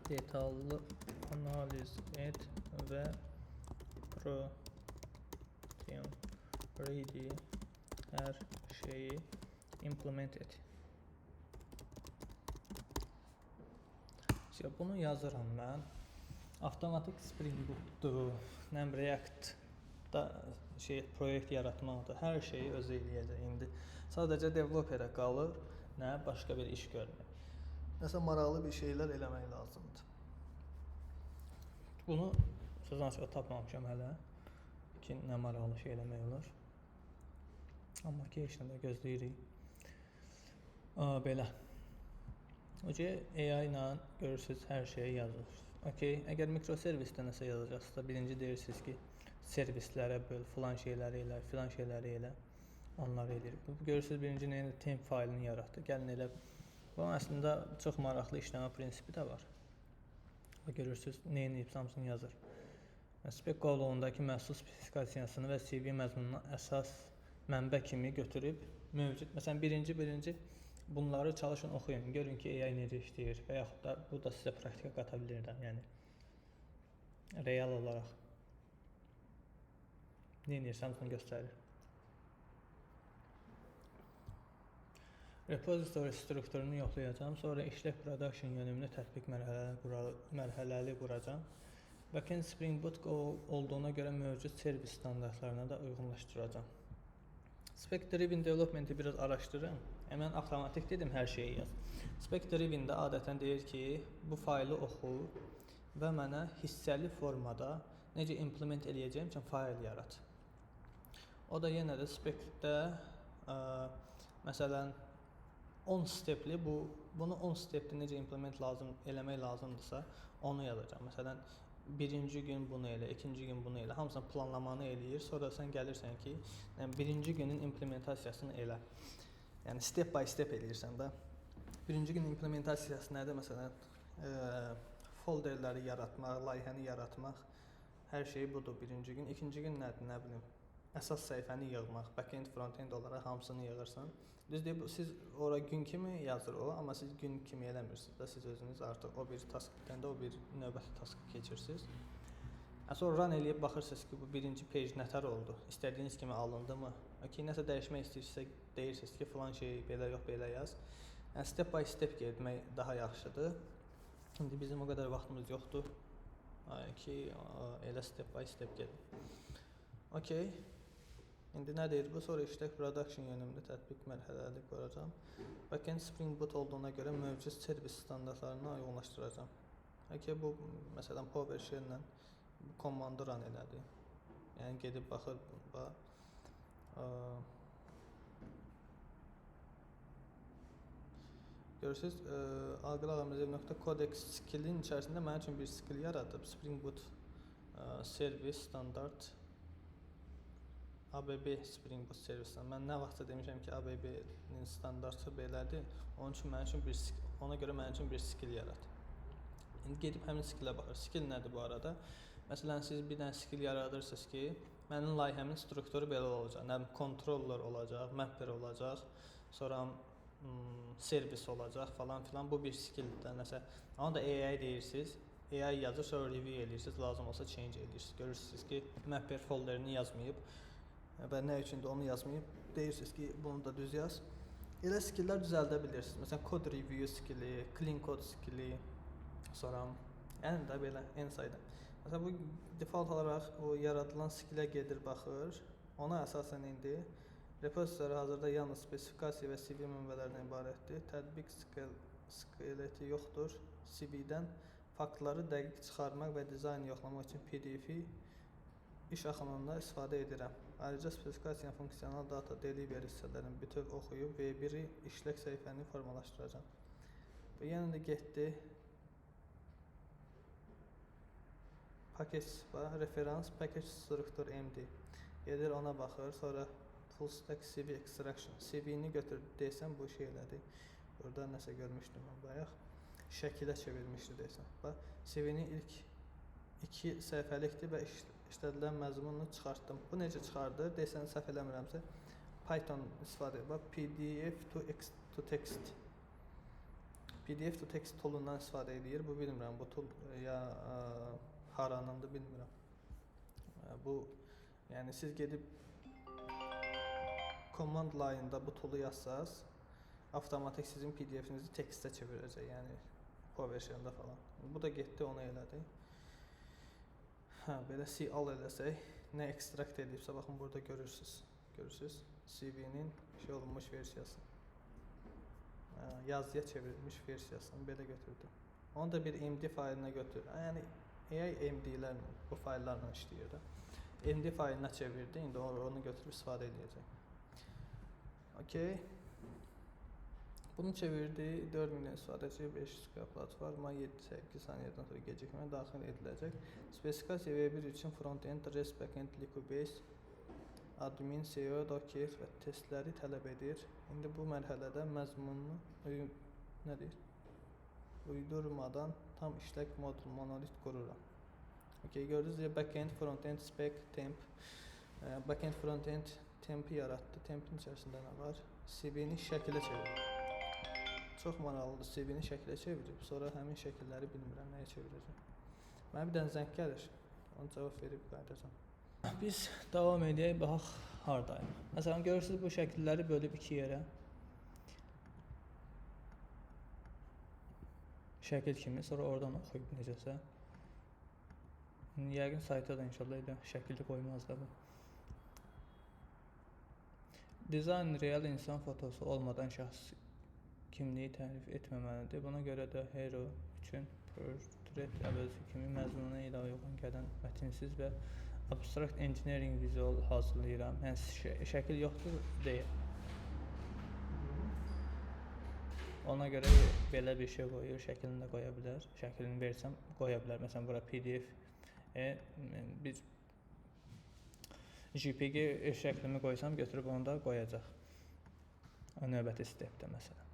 detallı analiz et və production ready hər şeyi implement et. Bunu yazıram mən. Avtomatik Spring Boot'dur, React-da proyekt yaratmaqdır. Hər şeyi özü eləyəcək indi. Sadəcə developerə qalır, başqa bir iş görmək. Nəsə maraqlı bir şeylər eləmək lazımdır. Bunu sözün açığı tapmamışam hələ ki, nə maraqlı şey eləmək olur. Amma ki, heç nə də gözləyirik. Belə. AI ilə görürsünüz, hər şeyi yazır. Əgər mikroservisdə nəsə yazacaqsınızsa, birinci deyirsiniz ki, servislərə böl, filan şeyləri elə, onları eləyir. Görürsünüz, birinci temp faylını yaratdı. Gəlin elə. Bu əslində çox maraqlı işləmə prinsipi də var. Görürsünüz, neyini hamısını yazır. Spec qovluğundakı məhsul spesifikasiyasını və CV məzmununu əsas mənbə kimi götürüb mövcud. Məsələn, birinci bunları çalışın, oxuyun, görün ki, AI necə işləyir və yaxud da bu da sizə praktika qata bilirəm. Yəni, real olaraq nə edirsəm, bunu göstərir. Repository strukturunu yoxlayacağım, sonra işlək production yönümlü tətbiq mərhələli quracağım. Backend Spring Boot olduğuna görə mövcud servis standartlarına da uyğunlaşdıracağım. Spec Driven Development-i biraz araşdırın. Mən avtomatik dedim, hər şeyi yaz. Spec Driven-də adətən deyir ki, bu faylı oxu və mənə hissəli formada necə implement eləyəcəyim üçün fayl yarat. O da yenə də Spec-də məsələn 10 stepli, bunu 10 stepli necə implement eləmək lazımdırsa, onu yazacağım. Məsələn, birinci gün bunu elə, ikinci gün bunu elə, hamısını planlamanı eləyir. Sonra sən gəlirsən ki, birinci günün implementasiyasını elə. Yəni, step by step eləyirsən də. Birinci gün implementasiyası nədir? Məsələn, folderləri yaratmaq, layihəni yaratmaq, hər şey budur birinci gün. İkinci gün nədir, nə bilim, əsas səhifəni yığmaq, backend, frontend olaraq hamısını yığırsan. Düzdür, siz ora gün kimi yazır o, amma siz gün kimi eləmirsiniz də, siz özünüz artıq o bir task bitəndə o bir növbəti taskı keçirsiniz. Sonra run eləyib baxırsınız ki, bu birinci page nətər oldu, istədiyiniz kimi alındı mı? Nəsə dəyişmək istəyirsinizsə, deyirsiniz ki, filan şey belə yox, belə yaz. Yəni, step by step getmək daha yaxşıdır. İndi bizim o qədər vaxtımız yoxdur ki, elə step by step gedin. İndi nə deyir bu? Sonra işlək production yönümlü tətbiq mərhələli quracağım. Backend Spring Boot olduğuna görə mövcud servis standartlarına uyğunlaşdıracağım. Bu, məsələn, PowerShell-lə komandı run elədi. Yəni, gedib baxır, görürsünüz, Aqil Ağamrəzev.codex skillin içərisində mənim üçün bir skill yaradıb. Spring Boot servis standart ABB Spring Boot servisindən. Mən nə vaxtsa demişəm ki, ABB-nin standartı belədir. Ona görə mənim üçün bir skill yarat. İndi gedib həmin skillə baxır. Skill nədir bu arada? Məsələn, siz bir dənə skill yaradırsınız ki, mənim layihəmin strukturu belə olacaq. Controller olacaq, mapper olacaq, sonra servis olacaq falan filan. Bu bir skilldir nəsə. Onu da AI deyirsiniz. AI yazır, sonra review edirsiniz, lazım olsa change edirsiniz. Görürsünüz ki, mapper folderini yazmayıb. Və nə üçündür onu yazmayıb. Deyirsiniz ki, bunu da düz yaz. Elə skilllər düzəldə bilirsiniz. Məsələn, code review skilli, clean code skilli, sonra yəni də belə en sayda. Məsələn, bu default olaraq o yaradılan skillə gedir, baxır. Ona əsasən indi repository hazırda yalnız spesifikasiya və CV mənbələrindən ibarətdir. Tətbiq skeleti yoxdur. CV-dən faktları dəqiq çıxarmaq və dizayn yoxlamaq üçün PDF-i iş axınında istifadə edirəm. Ayrıca spesifikasiyanın funksional data delivery hissələrini bütöv oxuyub V1-i işlək səhifəni formalaşdıracağam. Bu yenə də getdi. Package var, referans, package struktur MD. Gedir ona baxır, sonra full stack CV extraction. CV-ni götür desəm bu şey elədi. Burada nəsə görmüşdüm mən bayaq. Şəkilə çevirmişdi desəm. CV-ni ilk 2 səhifəlikdir və işlədilən məzmununu çıxartdım. Bu necə çıxardır? Desəm səhv eləmirəmsə, Python istifadə edir. Bax, PDF to text. PDF to text toolundan istifadə edir. Bu bilmirəm, bu tool ya haranındır bilmirəm. Bu yəni siz gedib command line-da bu toolu yazsaz, avtomatik sizin PDF-inizi tekstə çevirəcək, yəni PowerShell-də falan. Bu da getdi, onu elədi. Hə, belə C-al eləsək, nə ekstrakt edibsə, baxın burada görürsüz. Görürsüz? CV-nin şey olunmuş versiyası. Yazıya çevrilmiş versiyasını belə götürdü. Onu da bir MD fayılına götür. Yəni AI MD-lərlə, bu fayllarla işləyir də. MD faylına çevirdi, indi onu götürüb istifadə edəcək. Okay. Bunu çevirdi, 4 milyon istifadəçi, 500 platforma, 7-8 saniyədən sonra gecikmə daxil ediləcək. Spesifikasiya V1 üçün front-end, REST, back-end, Liquibase, admin, SEO, Docker və testləri tələb edir. İndi bu mərhələdə məzmununu uydurmadan tam işlək modul, monolit qururam. Okay, gördünüz, back-end, front-end, spec, temp. Back-end, front-end tempi yaratdı. Tempin içərisində nə var? CV-ni şəkilə çevirib. Çox maraqlıdır, CV-ni şəkilə çevirib. Sonra həmin şəkilləri bilmirəm nəyə çevirəcəm. Mənə bir dənə zəng gəlir. Onu cavab verib qayıdacam. Biz davam edək, baxaq hardayıq. Məsələn, görürsünüz bu şəkilləri bölüb 2 yerə. Şəkil kimi, sonra oradan oxuyub necəsə. Yəqin sayta da inşallah elə şəkildə qoymazlar bu. Dizayn real insan fotosu olmadan şəxs kimliyi tərif etməməlidir. Buna görə də hero üçün portret əvəzi kimi məzmununa ilə uyğun gələn mətinsiz və abstract engineering vizual hazırlayıram. Yəni şəkil yoxdur deyə. Ona görə belə bir şey qoyur, şəklini də qoya bilər. Şəklini versəm qoya bilər. Məsələn, bura PDF bir JPG şəklimi qoysam götürüb onu da qoyacaq. Növbəti stepdə məsələn.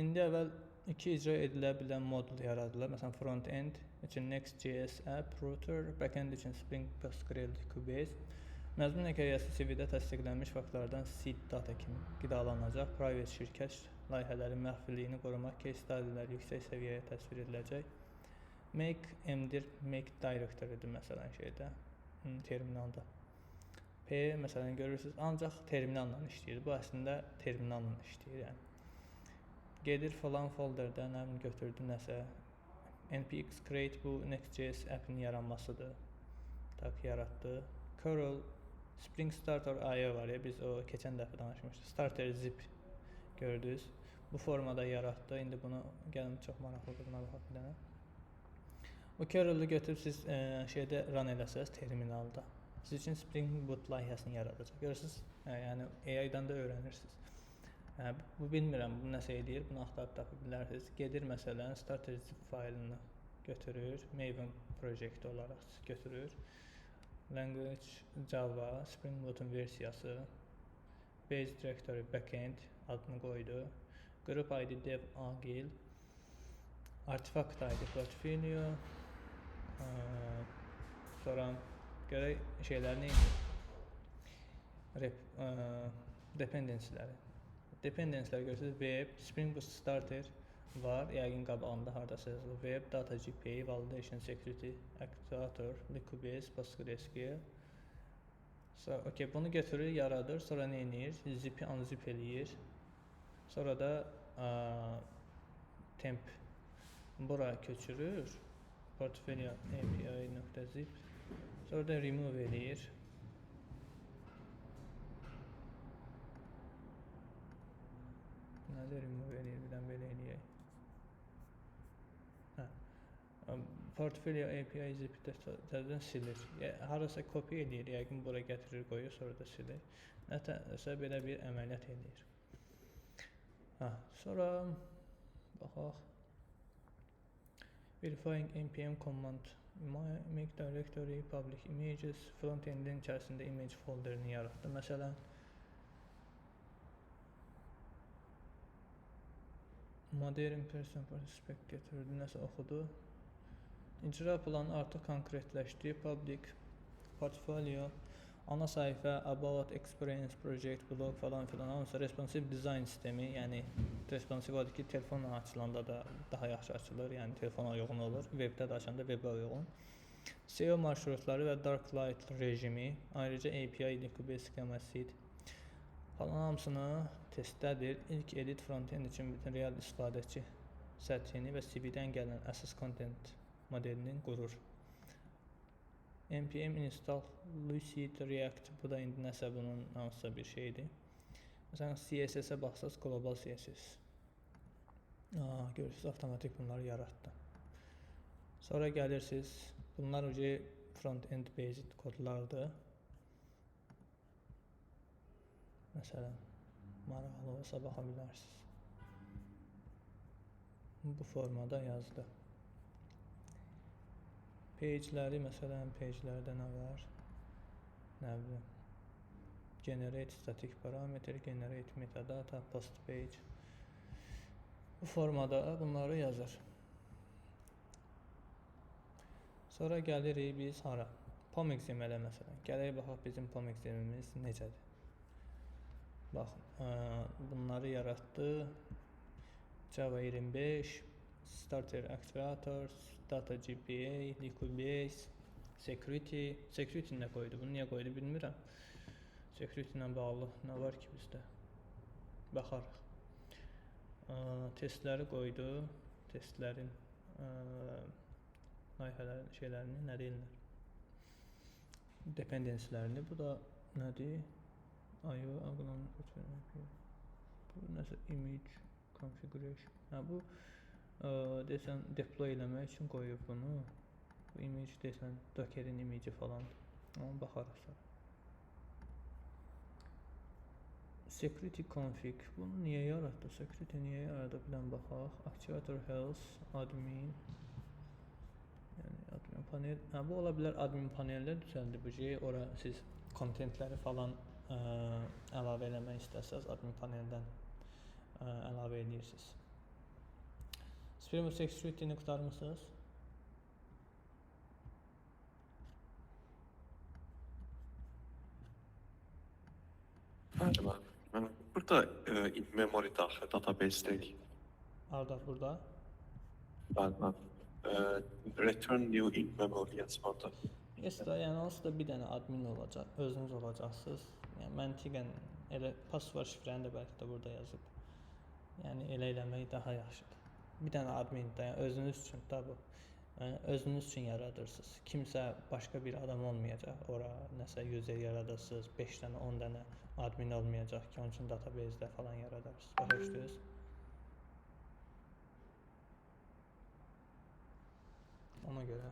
İndi əvvəl 2 icra edilə bilən modul yaradılır. Məsələn, front-end üçün Next.js app, router, back-end üçün Spring PostgreSQL Liquibase. Məzmun hekayəsi CV-də təsdiqlənmiş faktlardan seed data kimi qidalanacaq. Private şirkət layihələrin məxfiliyini qorumaq case studylər yüksək səviyyəyə təsvir ediləcək. Make MDir, make directory'dir məsələn şeydə, terminalda. P məsələn görürsünüz, ancaq terminalla işləyir. Bu əslində terminalla işləyir. Yəni. Gedir falan folderdə nəmin götürdü nəsə. npx create bu Next.js app'in yaranmasıdır. Tak yaratdı. Curl Spring Starter.io var ya, biz o keçən dəfə danışmışdıq. Starter zip gördünüz. Bu formada yaratdı. İndi bunu gəlin çox maraqlıdır buna baxaq bir dənə. Bu curl-ı götürüb siz şeydə run eləsəz terminalda. Siz üçün Spring Boot layihəsini yaradacaq. Görürsünüz? Yəni AI-dan da öyrənirsiniz. Bu bilmirəm, bu nəsə edir, bunu axtarıb tapa bilərsiniz. Gedir məsələn, starter zip faylını götürür, Maven projekti olaraq götürür. Language Java, Spring Boot'un versiyası, Base Directory Backend adını qoydu. Group ID Dev Agil, Artifact ID Portfolio, sonra görək şeylər nə edir? Dependencyləri. Dependencylər görürsünüz, web, Spring Boot Starter var, yəqin qabağında hardasa yazılır. Web, Data GPA, Validation Security, Activator, Liquibase, PostgreSQL. Okay, bunu götürür, yaradır, sonra nə edir? Zip-i unzip eləyir. Sonra da temp bura köçürür. Portfolio API.zip. Sonra da remove eləyir. Nədə remove eləyir, bir dən belə eləyək. Portfolio API zip təzədən silir. Harasa kopya eləyir, yəqin bura gətirir, qoyur, sonra da silir. Nətəsə belə bir əməliyyat eləyir. Sonra baxaq. Verifying npm command make directory public images front-endin içərisində image folderini yaratdı. Məsələn, modern person spec götürdü, nəsə oxudu. İcra planı artıq konkretləşdi. Public portfolio Ana səhifə, about, experience, project, blog falan filan. Onsa responsive design sistemi, yəni responsive odur ki, telefonla açılanda da daha yaxşı açılır, yəni telefona uyğun olur. Webdə də açanda webə uyğun. SEO marşrutları və dark light rejimi, ayrıca API, Liquibase, Schema Seed falan hamısını testlədir. İlk edit frontend üçün bütün real istifadəçi səthini və CV-dən gələn əsas content modelini qurur. npm install Lucid React, bu da indi nəsə bunun hansısa bir şeydir. Məsələn, CSS-ə baxsaq, global CSS. Görürsünüz, avtomatik bunları yaratdı. Sonra gəlirsiniz, bunlar front-end based kodlardır. Məsələn, maraqlı olsa baxa bilərsiniz. Bu formada yazdı. Page'ləri, məsələn, page'lərdə nə var? Nə bilim, generate static parameter, generate metadata, post page. Bu formada bunları yazır. Sonra gəlirik biz hara? POM XML-ə məsələn. Gəlirik baxaq bizim POM XML-imiz necədir? Baxın, bunları yaratdı. Java 25, Starter Accelerator, Data GPA, Liquibase, Security. Security nə qoydu? Bunu niyə qoydu bilmirəm. Security ilə bağlı nə var ki bizdə? Baxarıq. Testləri qoydu. Testlərin layihələrin şeylərini nə deyirlər? Dependensilərini. Bu da nədir? IO bu nəsə image configuration. Bu desən deploy eləmək üçün qoyub bunu. Bu image desən Docker'in image falan. Amma baxarıq sonra. Security config. Bunu niyə yaratdı? Security niyə yaratdı? Bilən baxaq. Activator health, admin. Yəni admin panel. Bu ola bilər admin panellər düzəldi bu şey. Ora siz kontentləri falan əlavə eləmək istəsəz admin paneldən əlavə edirsiniz. Spring Security-ni qurtarmısınız? Bəli, mən burada in-memory daxil database deyil. Harda, burada? Bəli, return new in-memory yazmadı. Yes da, yəni onsuz da bir dənə admin olacaq, özünüz olacaqsınız. Yəni məntiqən elə password şifrəni də bəlkə də burada yazıb. Yəni elə eləmək daha yaxşıdır. Bir dənə admin də, yəni özünüz üçün da bu. Yəni özünüz üçün yaradırsınız. Kimsə başqa bir adam olmayacaq. Ora nəsə user yaradırsınız, 5 dənə, 10 dənə admin olmayacaq ki, onun üçün database-də falan yaradırsınız. Başa düşdünüz? Ona görə.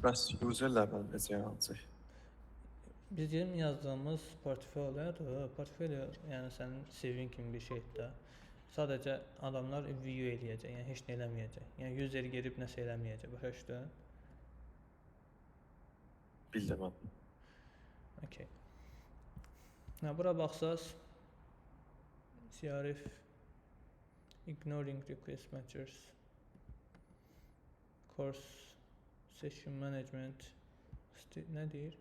Bəs userlərlə necə yaranacaq? Bizim yazdığımız portfolyodur. Portfolyo yəni sənin CV-in kimi bir şeydir də. Sadəcə adamlar view eləyəcək, yəni heç nə eləməyəcək. Yəni user gedib nəsə eləməyəcək. Başa düşdün? Bildim mən. Okay. Bura baxsaz CRF ignoring request matchers course session management nə deyir?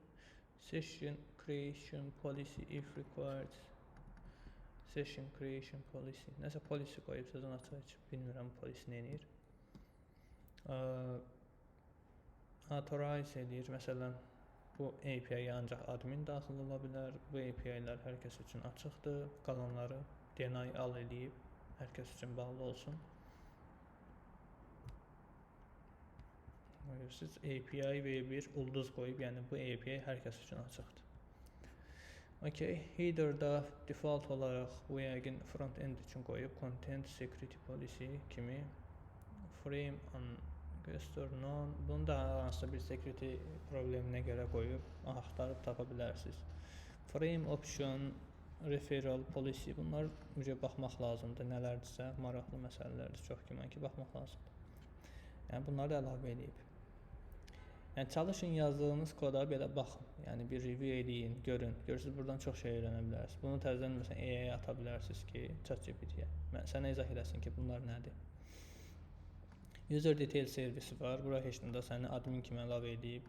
Session creation policy if required. Session creation policy. Nəsə policy qoyub sözün açıq bilmirəm policy nə edir. Authorize edir. Məsələn, bu API-yə ancaq admin daxil ola bilər. Bu API-lər hər kəs üçün açıqdır. Qalanları deny al eləyib. Hər kəs üçün bağlı olsun. Siz API və bir ulduz qoyub, yəni bu API hər kəs üçün açıqdır. Okay, header-da default olaraq bu yəqin front-end üçün qoyub, content security policy kimi frame on gesture none. Bunu da hansısa bir security probleminə görə qoyub, axtarıb tapa bilərsiniz. Frame option, referral policy, bunlar baxmaq lazımdır. Nələrdirsə, maraqlı məsələlərdir, çox güman ki, baxmaq lazımdır. Yəni bunları da əlavə edib. Yəni çalışın yazdığınız koda belə baxın. Yəni bir review eləyin, görün. Görürsüz buradan çox şey öyrənə bilərsiniz. Bunu təzədən məsələn AI-yə ata bilərsiniz ki, ChatGPT-yə. Sənə izah eləsin ki, bunlar nədir? User detail servisi var. Bura heç nə də səni admin kimi əlavə edib.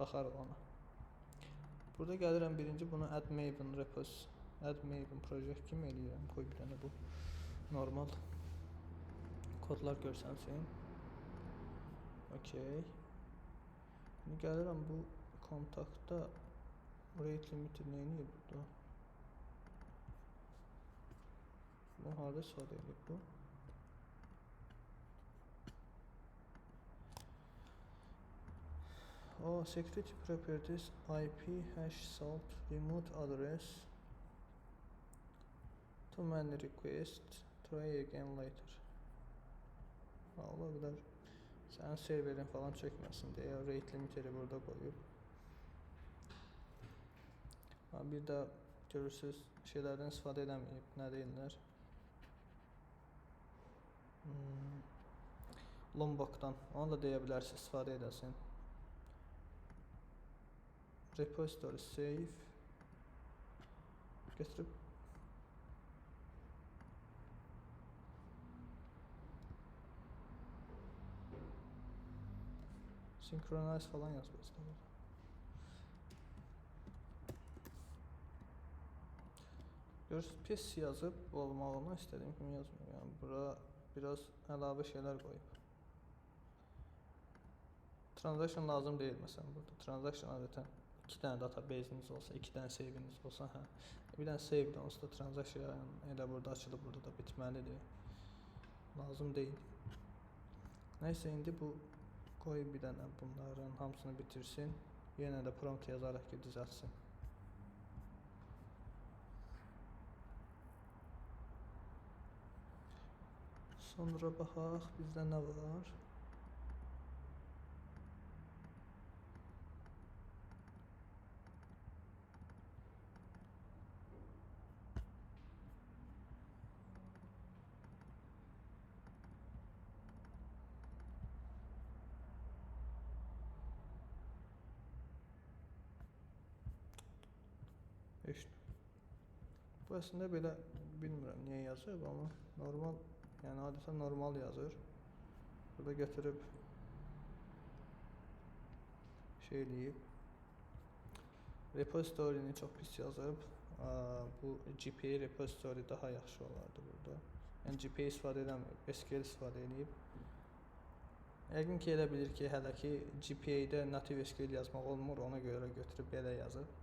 Baxarıq ona. Burada gəlirəm birinci bunu add Maven repos, add Maven project kimi eləyirəm. Qoy bir dənə bu normal kodlar görsənsin. Okay. Şimdi gəlirəm bu kontaktda rate limiter neyini burada? Bu harda istifadə edib bu? O security properties IP hash salt remote address to many request try again later. Ola bilər sənin serverin falan çökməsin deyə rate limiteri burada qoyub. Bir də görürsüz şeylərdən istifadə edəməyib. Nə deyirlər? Lombokdan. Onu da deyə bilərsiniz, istifadə edəsin. Repository save götürüb synchronize falan yazmaq istəyir. Görürsüz pis yazıb olmağını istədiyim kimi yazmıyor. Yəni bura biraz əlavə şeylər qoyub. Transaction lazım deyil məsələn burada. Transaction adətən 2 dənə database'iniz olsa, 2 dənə save'iniz olsa, hə. Bir dənə save də olsa transaction elə burada açılıb, burada da bitməlidir. Lazım deyil. Nəysə indi bu qoy bir dənə bunların hamısını bitirsin. Yenə də prompt yazaraq ki düzəltsin. Sonra baxaq bizdə nə var? Bu əslində belə bilmirəm niyə yazıb, amma normal, yəni adətən normal yazır. Burada götürüb şey eləyib. Repository'ni çox pis yazıb. Bu GPA repository daha yaxşı olardı burada. Yəni GPA istifadə edəməyib, SQL istifadə edib. Yəqin ki elə bilir ki, hələ ki GPA-də native SQL yazmaq olmur, ona görə götürüb belə yazıb.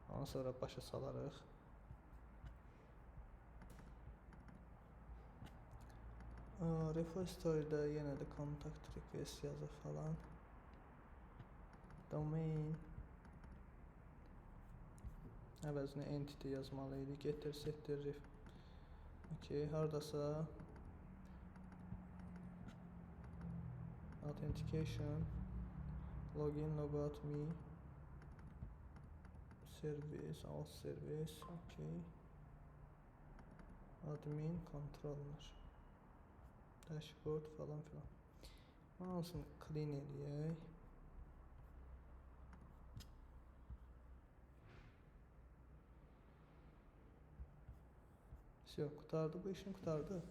Ondan sonra başa salarıq. Repository'da yenə də contact request yazır falan. Domain əvəzinə entity yazmalıydı. Getir, setir, ref. Okay, hardasa authentication login, logout me service, alt service, okay. Admin, controller, dashboard falan filan. Hamısını clean eləyək. Yox, qutardı, bu işin qutardı.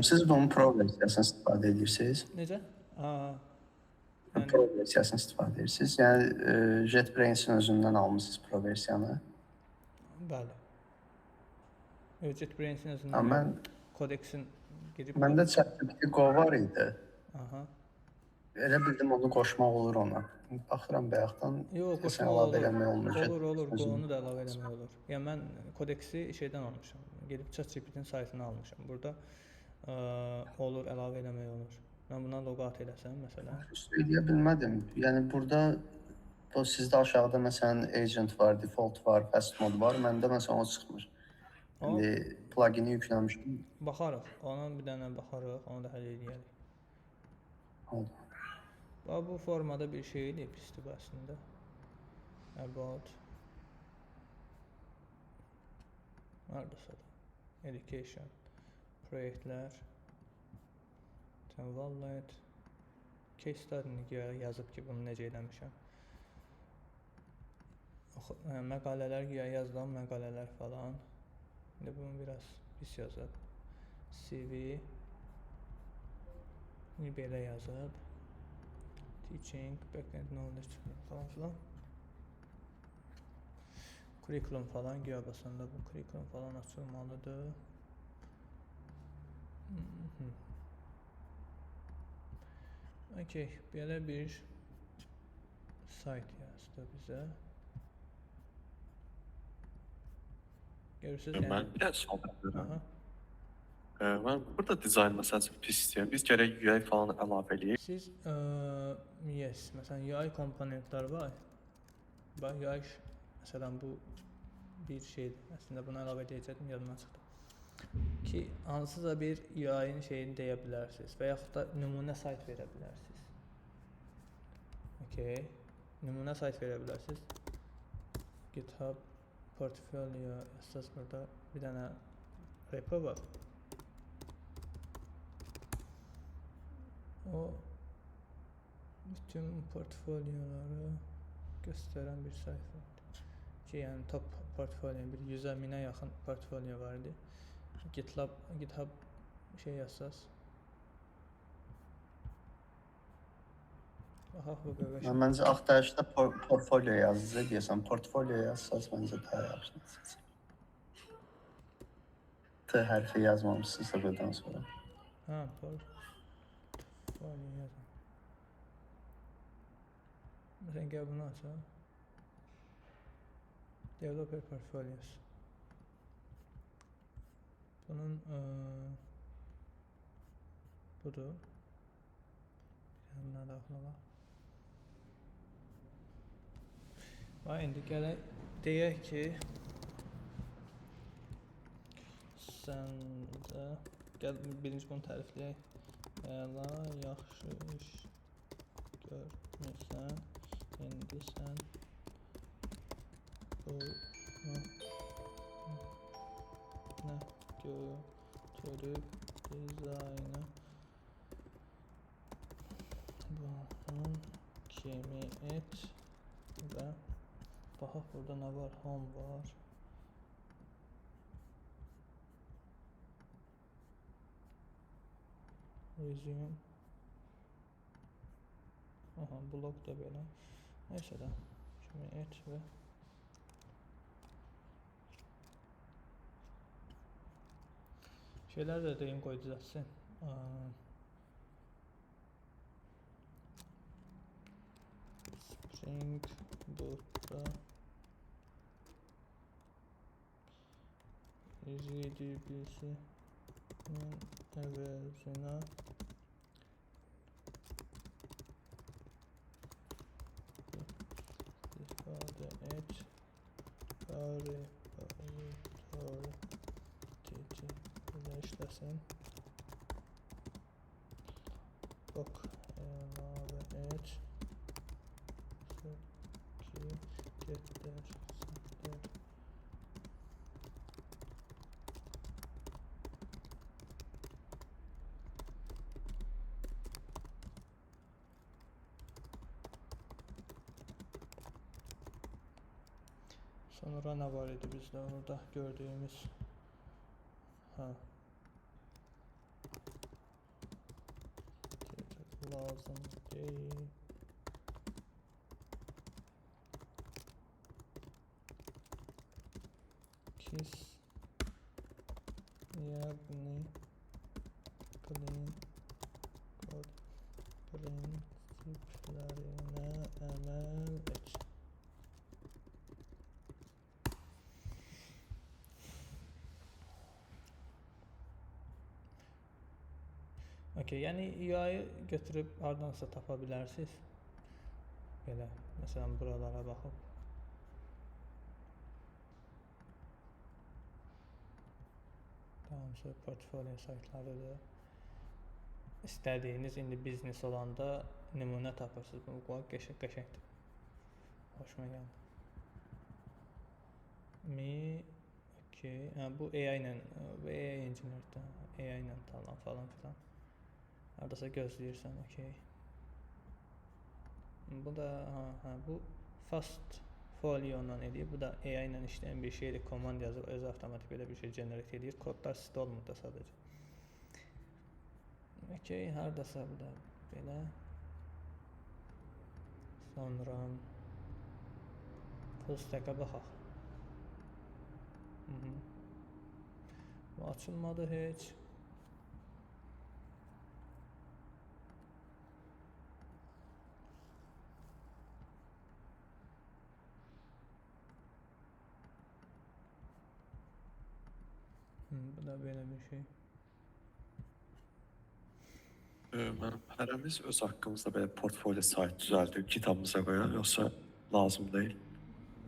Siz bunun pro versiyasını istifadə edirsiniz? Necə? Pro versiyasını istifadə edirsiniz. Yəni JetBrains-in özündən almısınız pro versiyanı. Bəli. JetBrains-in özündən kodeksin girib. Məndə ChatGPT Go var idi. Aha. Elə bildim onu qoşmaq olur ona. Baxıram bayaqdan. Yox, qoşmaq olur. Olur, Go-nu da əlavə eləmək olur. Yəni mən kodeksi şeydən almışam. Gedib ChatGPT-nin saytını almışam. Burada olur, əlavə eləmək olur. Mən bundan logout eləsəm məsələn. Eləyə bilmədim. Yəni burada o sizdə aşağıda məsələn agent var, default var, fast mode var. Məndə məsələn o çıxmır. İndi plugini yükləmişdim. Baxarıq. Ona bir dənə baxarıq, onu da həll edərik. Oldu. Bu formada bir şey idi, pisdir əslində. About hardasa da education proyektlər wallet case study-ni yazıb ki, bunu necə eləmişəm. Məqalələr yazdım, məqalələr falan. İndi bunu biraz pis yazıb. CV belə yazıb. teaching, backend knowledge falan filan. Curriculum falan güya basanda bu curriculum falan açılmalıdır. Okey, belə bir sayt yazdı bizə. Görürsüz yəni. Mən bir də sual verirəm. Aha. Mən burada dizayn məsələn pis istəyirəm. Biz gərək UI falan əlavə eləyək. Siz yes, məsələn UI komponentlər var. Bax UI məsələn bu bir şeydir. Əslində bunu əlavə edəcəkdim, yadımdan çıxdı. Ki hansısa bir UI-nin şeyini deyə bilərsiniz və yaxud da nümunə sayt verə bilərsiniz. Okay. Nümunə sayt verə bilərsiniz. GitHub portfolio əsas burada bir dənə repo var. O bütün portfolyoları göstərən bir sayfadır. Ki yəni top portfolyo bir 100-ə 1000-ə yaxın portfolyo var idi. GitHub şey yazsaz. Aha bu qədər. Mən məncə axtarışda portfolio yazdı deyəsən, portfolio yazsaz məncə daha yaxşı. T hərfi yazmamışsınızsa buradan sonra. Ha, portfolio yazın. Məsələn, gəl bunu açaq. Developer portfolios. Bunun budur. Buna daxil olaq. Və indi gələk deyək ki sən də gəl birinci bunu tərifləyək. Əla, yaxşı iş görmüsən. İndi sən bunu nə götürüb dizaynı bunun kimi et və baxaq burada nə var? Home var. Resume. Aha, blog da belə. Neysə də kimi et və şeylər də deyim qoy düzəltsin. Spring Boot'da JDBC'nin əvəzinə istifadə et. Burada işləsin. Bak əlavə et. Getter, setter. Sonra ne var idi bizde orada gördüğümüz? Ha. Lazım değil. Kiss yabni clean kod prensiplerine emel et. Okay, yəni UI-ı götürüb hardansa tapa bilərsiniz. Belə, məsələn, buralara baxıb. Tamamsa portfolyo saytlarıdır. İstədiyiniz indi biznes olanda nümunə tapırsınız. Bu qəşəngdir. Hoşuma gəldi. Okay. Bu AI ilə, AI engineer'də, AI ilə falan filan. Hardasa gözləyirsən, okay. Bu da, bu fast folio ilə eləyir. Bu da AI ilə işləyən bir şeydir. Command yazıb, özü avtomatik belə bir şey generate edir. Kodlar sizdə olmur da sadəcə. Okay, hardasa bu da belə. Sonra full stack'a baxaq. Bu açılmadı heç. Bu da belə bir şey. Mənim hərəmiz öz haqqımızda belə portfolio sayt düzəldir, kitabımıza qoyaq, yoxsa lazım deyil?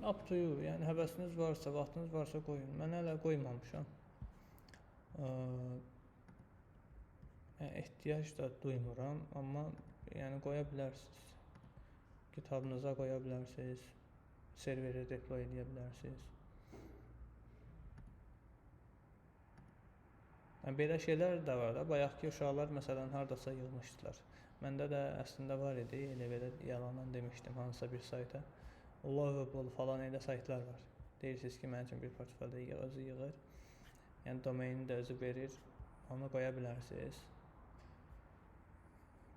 Up to you. Yəni həvəsiniz varsa, vaxtınız varsa qoyun. Mən hələ qoymamışam. Ehtiyac da duymuram, amma yəni qoya bilərsiniz. Kitabınıza qoya bilərsiniz. Serverə deploy edə bilərsiniz. Yəni belə şeylər də var da. Bayaqki uşaqlar məsələn hardasa yığmışdılar. Məndə də əslində var idi. Elə belə yalandan demişdim hansısa bir sayta. Lovable falan elə saytlar var. Deyirsiniz ki, mənim üçün bir portfolio özü yığır. Yəni domaini də özü verir. Onu qoya bilərsiniz.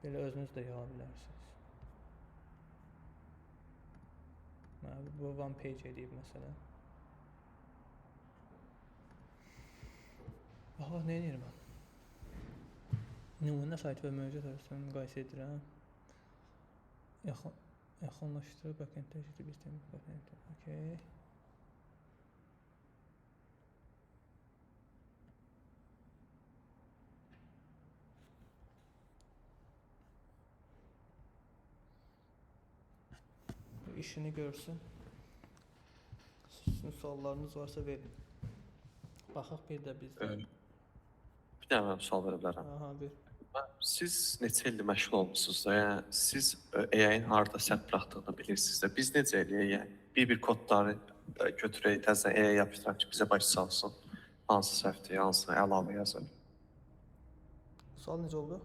Belə özünüz də yığa bilərsiniz. Bu one page edib məsələn. Bax, nə edirəm mən? Nümunə sayt və mövcud arasını müqayisə edirəm. Yaxınlaşdır, backend təcrübə sistemi, backend, okey. İşini görsün. Sizin suallarınız varsa verin. Baxaq bir də bizdən. Bir dənə mən sual verə bilərəm. Aha, bir. Siz neçə ildir məşğul olmusunuz da, yəni siz AI-nin harda səhv buraxdığını bilirsiniz də. Biz necə eləyək? Yəni bir kodları götürək, təzədən AI yapışdıraq ki, bizə baş salsın. Hansı səhvdir, hansı əlavə yazır. Sual necə oldu?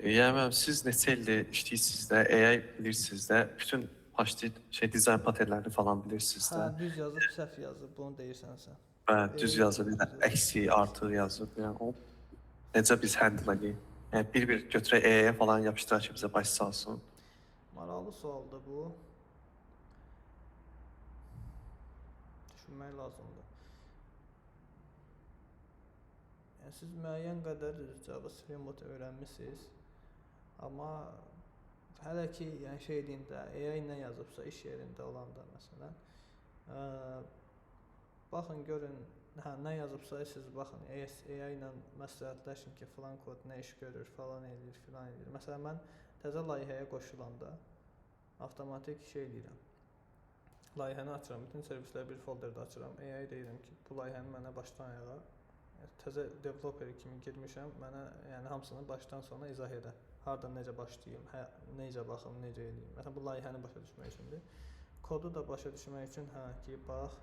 Yəni siz neçə ildir işləyirsiniz də, AI bilirsiniz də, bütün dizayn paternlərini falan bilirsiniz də. Hə, düz yazıb, səhv yazıb, bunu deyirsən sən. Düz yazıb, əksi, artıq yazıb. Yəni o necə biz handle edəyik? Yəni bir-bir götürək AI-yə falan yapışdıraq ki, bizə baş salsın. Maraqlı sualdır bu. Düşünmək lazımdır. Yəni siz müəyyən qədər JavaScript framework öyrənmisiniz. Amma hələ ki, yəni şeyliyində AI ilə yazıbsa, iş yerində olanda məsələn, baxın görün, nə yazıbsa siz baxın, AI ilə məsləhətləşin ki, filan kod nə iş görür, falan edir, filan edir. Məsələn, mən təzə layihəyə qoşulanda avtomatik şey deyirəm. Layihəni açıram, bütün servisləri bir folderdə açıram. AI deyirəm ki, bu layihəni mənə başdan ayağa, təzə developer kimi girmişəm, mənə yəni hamısını başdan sona izah edə. Hardan necə başlayayım, necə baxım, necə eləyim. Məsələn, bu layihəni başa düşmək üçündür. Kodu da başa düşmək üçün, ki, bax.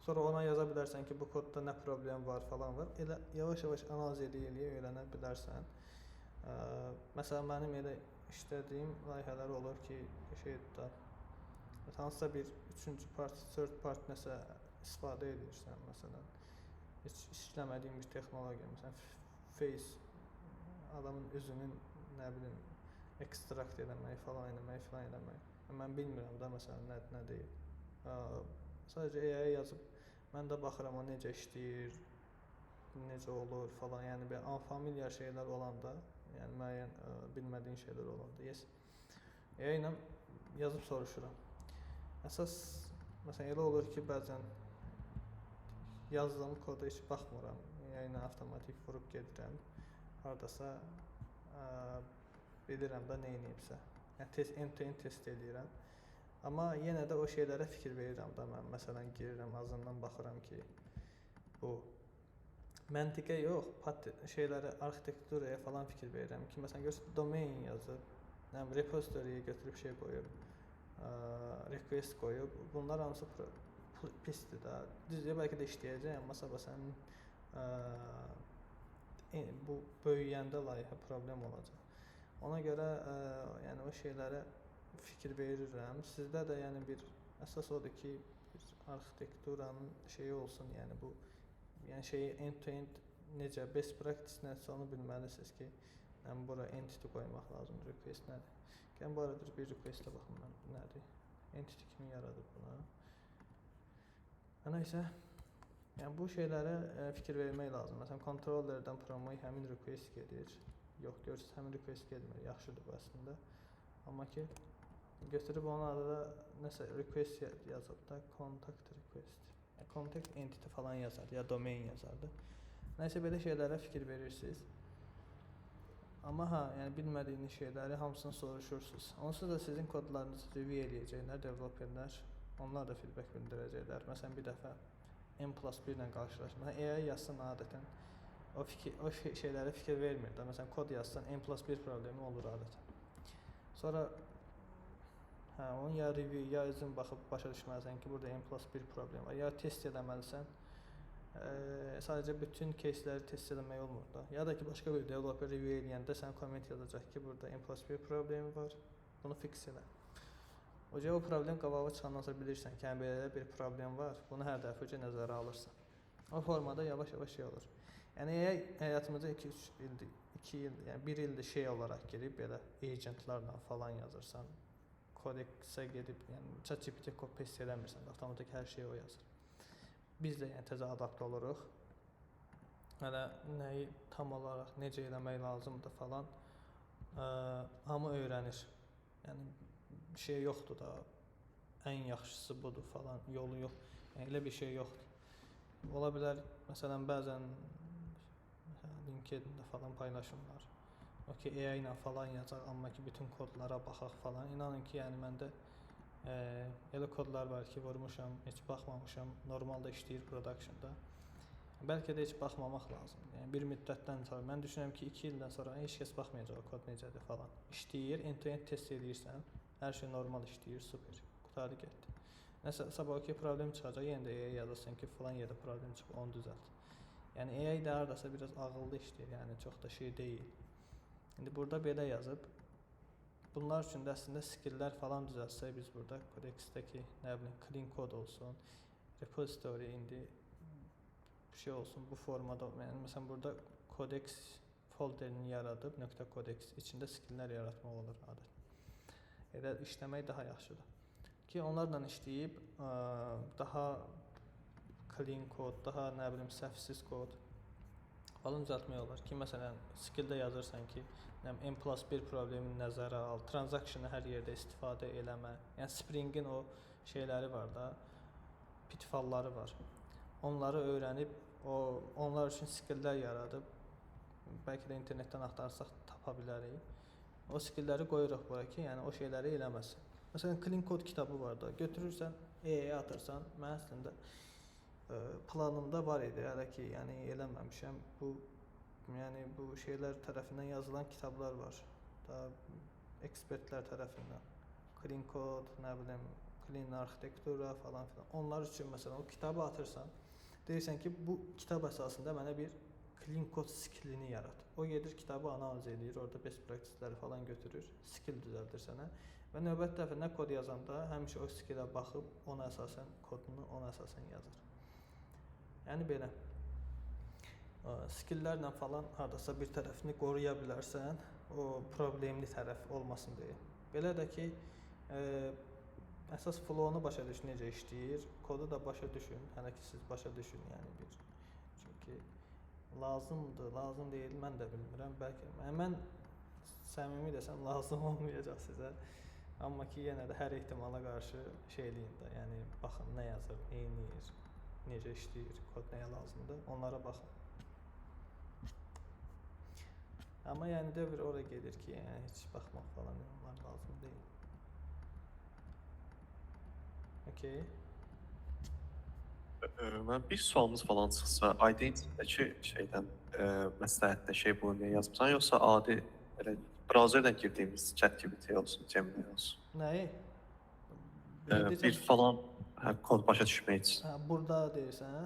Sonra ona yaza bilərsən ki, bu kodda nə problem var falan var. Elə yavaş-yavaş analiz eləyə öyrənə bilərsən. Məsələn, mənim elə işlədiyim layihələr olur ki, şeydə hansısa bir üçüncü part, third part nəsə istifadə edirsən, məsələn. Heç işləmədiyim bir texnologiya, məsələn, face adamın üzünün nə bilim ekstrakt eləmək, falan eləmək. Mən bilmirəm da məsələn nə deyil. Sadəcə AI yazıb, mən də baxıram o necə işləyir, necə olur falan. Yəni bir unfamiliar şeylər olanda, yəni müəyyən bilmədiyin şeylər olanda, AI ilə yazıb soruşuram. Əsas məsələn elə olur ki, bəzən yazdığım koda heç baxmıram. AI ilə avtomatik vurub gedirəm. Hardasa bilirəm də nə edibsə. Yəni end-to-end test edirəm. Amma yenə də o şeylərə fikir verirəm də mən. Məsələn, girirəm, azından baxıram ki, bu məntiqə yox, şeylərə, arxitekturaya falan fikir verirəm ki, məsələn, görürsən, domain yazıb, repository'yə götürüb şey qoyub, request qoyub, bunlar hamısı pisdir də. Düzdür, bəlkə də işləyəcək, amma sabah sənin bu böyüyəndə layihə problem olacaq. Ona görə yəni o şeylərə fikir verirəm. Sizdə də yəni bir əsas odur ki, bir arxitekturanın şeyi olsun, yəni bu yəni şeyi end-to-end necə best practice nəsə onu bilməlisiniz ki, yəni bura entity qoymaq lazımdır, request nədir. Gəlin bu arada bir request-ə baxım mən nədir? Entity kimi yaradıb buna. Nəysə, yəni bu şeylərə fikir vermək lazım. Məsələn, controllerdən promoy həmin request gedir. Yox, görürsünüz, həmin request gelmir. Yaxşıdır bu əslində. Amma ki, götürüb onun adı da nəsə request yazıb da contact request. Yəni, contact entity falan yazardı ya domain yazardı. Nəysə belə şeylərə fikir verirsiniz. Amma yəni bilmədiyiniz şeyləri hamısını soruşursunuz. Onsuz da sizin kodlarınızı review eləyəcəklər developerlər. Onlar da feedback bildirəcəklər. Məsələn, bir dəfə n+1 ilə qarşılaşma. AI yazsan adətən o şeylərə fikir vermir də. Məsələn, kod yazsan n+1 problemi olur adətən. Sonra onun ya review ya özün baxıb başa düşməlisən ki, burada n+1 problem var. Ya test eləməlisən. Sadəcə bütün case'ləri test eləmək olmur da. Ya da ki, başqa bir developer review eləyəndə sən komment yazacaq ki, burada n+1 problemi var. Bunu fix elə. O problem qabağa çıxandan sonra bilirsən ki, belə bir problem var. Bunu hər dəfə nəzərə alırsan. O formada yavaş-yavaş şey olur. Yəni həyatımıza 2-3 ildir, 2 il, yəni 1 ildir şey olaraq girib belə agentlarla falan yazırsan. Kodeksə gedib, yəni ChatGPT kod paste eləmirsən, avtomatik hər şeyi o yazır. Biz də yəni təzə adaptə oluruq. Hələ nəyi tam olaraq necə eləmək lazımdır falan hamı öyrənir. Yəni bir şey yoxdur da, ən yaxşısı budur falan, yolu yox. Yəni elə bir şey yoxdur. Ola bilər, məsələn, bəzən LinkedIn-də falan paylaşımlar. AI ilə falan yazaq, amma ki bütün kodlara baxaq falan. İnanın ki, yəni məndə elə kodlar var ki, vurmuşam, heç baxmamışam, normalda işləyir productionda. Bəlkə də heç baxmamaq lazımdır. Yəni bir müddətdən sonra mən düşünürəm ki, 2 ildən sonra heç kəs baxmayacaq o kod necədir falan. İşləyir, end-to-end test edirsən, hər şey normal işləyir, super. Qurtardı getdi. Nəsə sabahki problem çıxacaq, yenə də AI yazırsan ki, falan yerdə problem çıxıb, onu düzəlt. Yəni AI də hardasa biraz ağıllı işləyir, yəni çox da şey deyil. İndi burada belə yazıb. Bunlar üçün də əslində skilllər falan düzəltsək biz burada Codex-dəki nə bilim clean code olsun, repository indi bir şey olsun bu formada. Yəni məsələn burada Codex folderini yaradıb .codex içində skilllər yaratmaq olur adətən. Elə işləmək daha yaxşıdır. Ki onlarla işləyib daha clean code, daha nə bilim səhvsiz kod falan düzəltmək olar ki, məsələn, skilldə yazırsan ki, n+1 problemini nəzərə al, transaction-ı hər yerdə istifadə eləmə. Yəni Spring-in o şeyləri var da, pitfallları var. Onları öyrənib, onlar üçün skilllər yaradıb, bəlkə də internetdən axtarsaq tapa bilərik. O skillləri qoyuruq bura ki, yəni o şeyləri eləməsin. Məsələn, Clean Code kitabı var da, götürürsən, AI atırsan, mən əslində planımda var idi, hələ ki, yəni eləməmişəm. Yəni bu şeylər tərəfindən yazılan kitablar var. Da ekspertlər tərəfindən. Clean Code, nə bilim, Clean Arxitektura falan filan. Onlar üçün məsələn o kitabı atırsan, deyirsən ki, bu kitab əsasında mənə bir Clean Code skillini yarat. O gedir kitabı analiz edir, orada best practiceləri falan götürür, skill düzəldir sənə və növbəti dəfə nə kod yazanda həmişə o skillə baxıb ona əsasən kodunu ona əsasən yazır. Yəni belə skilllərlə falan hardasa bir tərəfini qoruya bilərsən, o problemli tərəf olmasın deyə. Belə də ki, əsas flow-nu başa düş necə işləyir, kodu da başa düşün, hələ ki siz başa düşün, yəni bir. Çünki lazımdır, lazım deyil, mən də bilmirəm, bəlkə. Mən səmimi desəm lazım olmayacaq sizə. Amma ki yenə də hər ehtimala qarşı şey eləyin də, yəni baxın nə yazır, neyniyir, necə işləyir, kod nəyə lazımdır, onlara baxın. Amma yəni dövr ora gedir ki, yəni heç baxmaq falan onlar lazım deyil. Okay. Mən bir sualımız falan çıxsa, Identity-dəki şeydən məsləhətdə şey bunu niyə yazmısan, yoxsa adi elə browserdən girdiyimiz ChatGPT olsun, Gemini olsun? Nəyi? Bir falan kod başa düşmək üçün. Burada deyirsən, hə?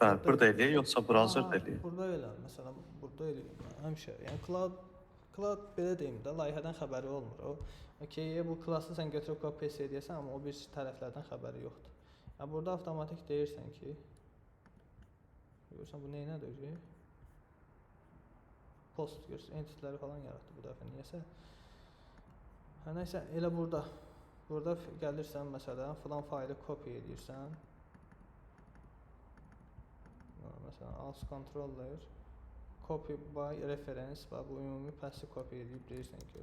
Bəli, burada eləyək, yoxsa browserdə eləyək? Burada elə, məsələn, burada eləyək. Həmişə, yəni cloud belə deyim də, layihədən xəbəri olmur o. Okay, bu klası sən götürüb copy paste edəsən, amma o bir tərəflərdən xəbəri yoxdur. Yəni burada avtomatik deyirsən ki, görürsən bu neynədir? Post görürsən, entityləri falan yaratdı bu dəfə niyəsə. Hə nəysə elə burada gəlirsən məsələn filan faylı copy edirsən. Məsələn alt controller copy by reference və bu ümumi passive copy edib deyirsən ki,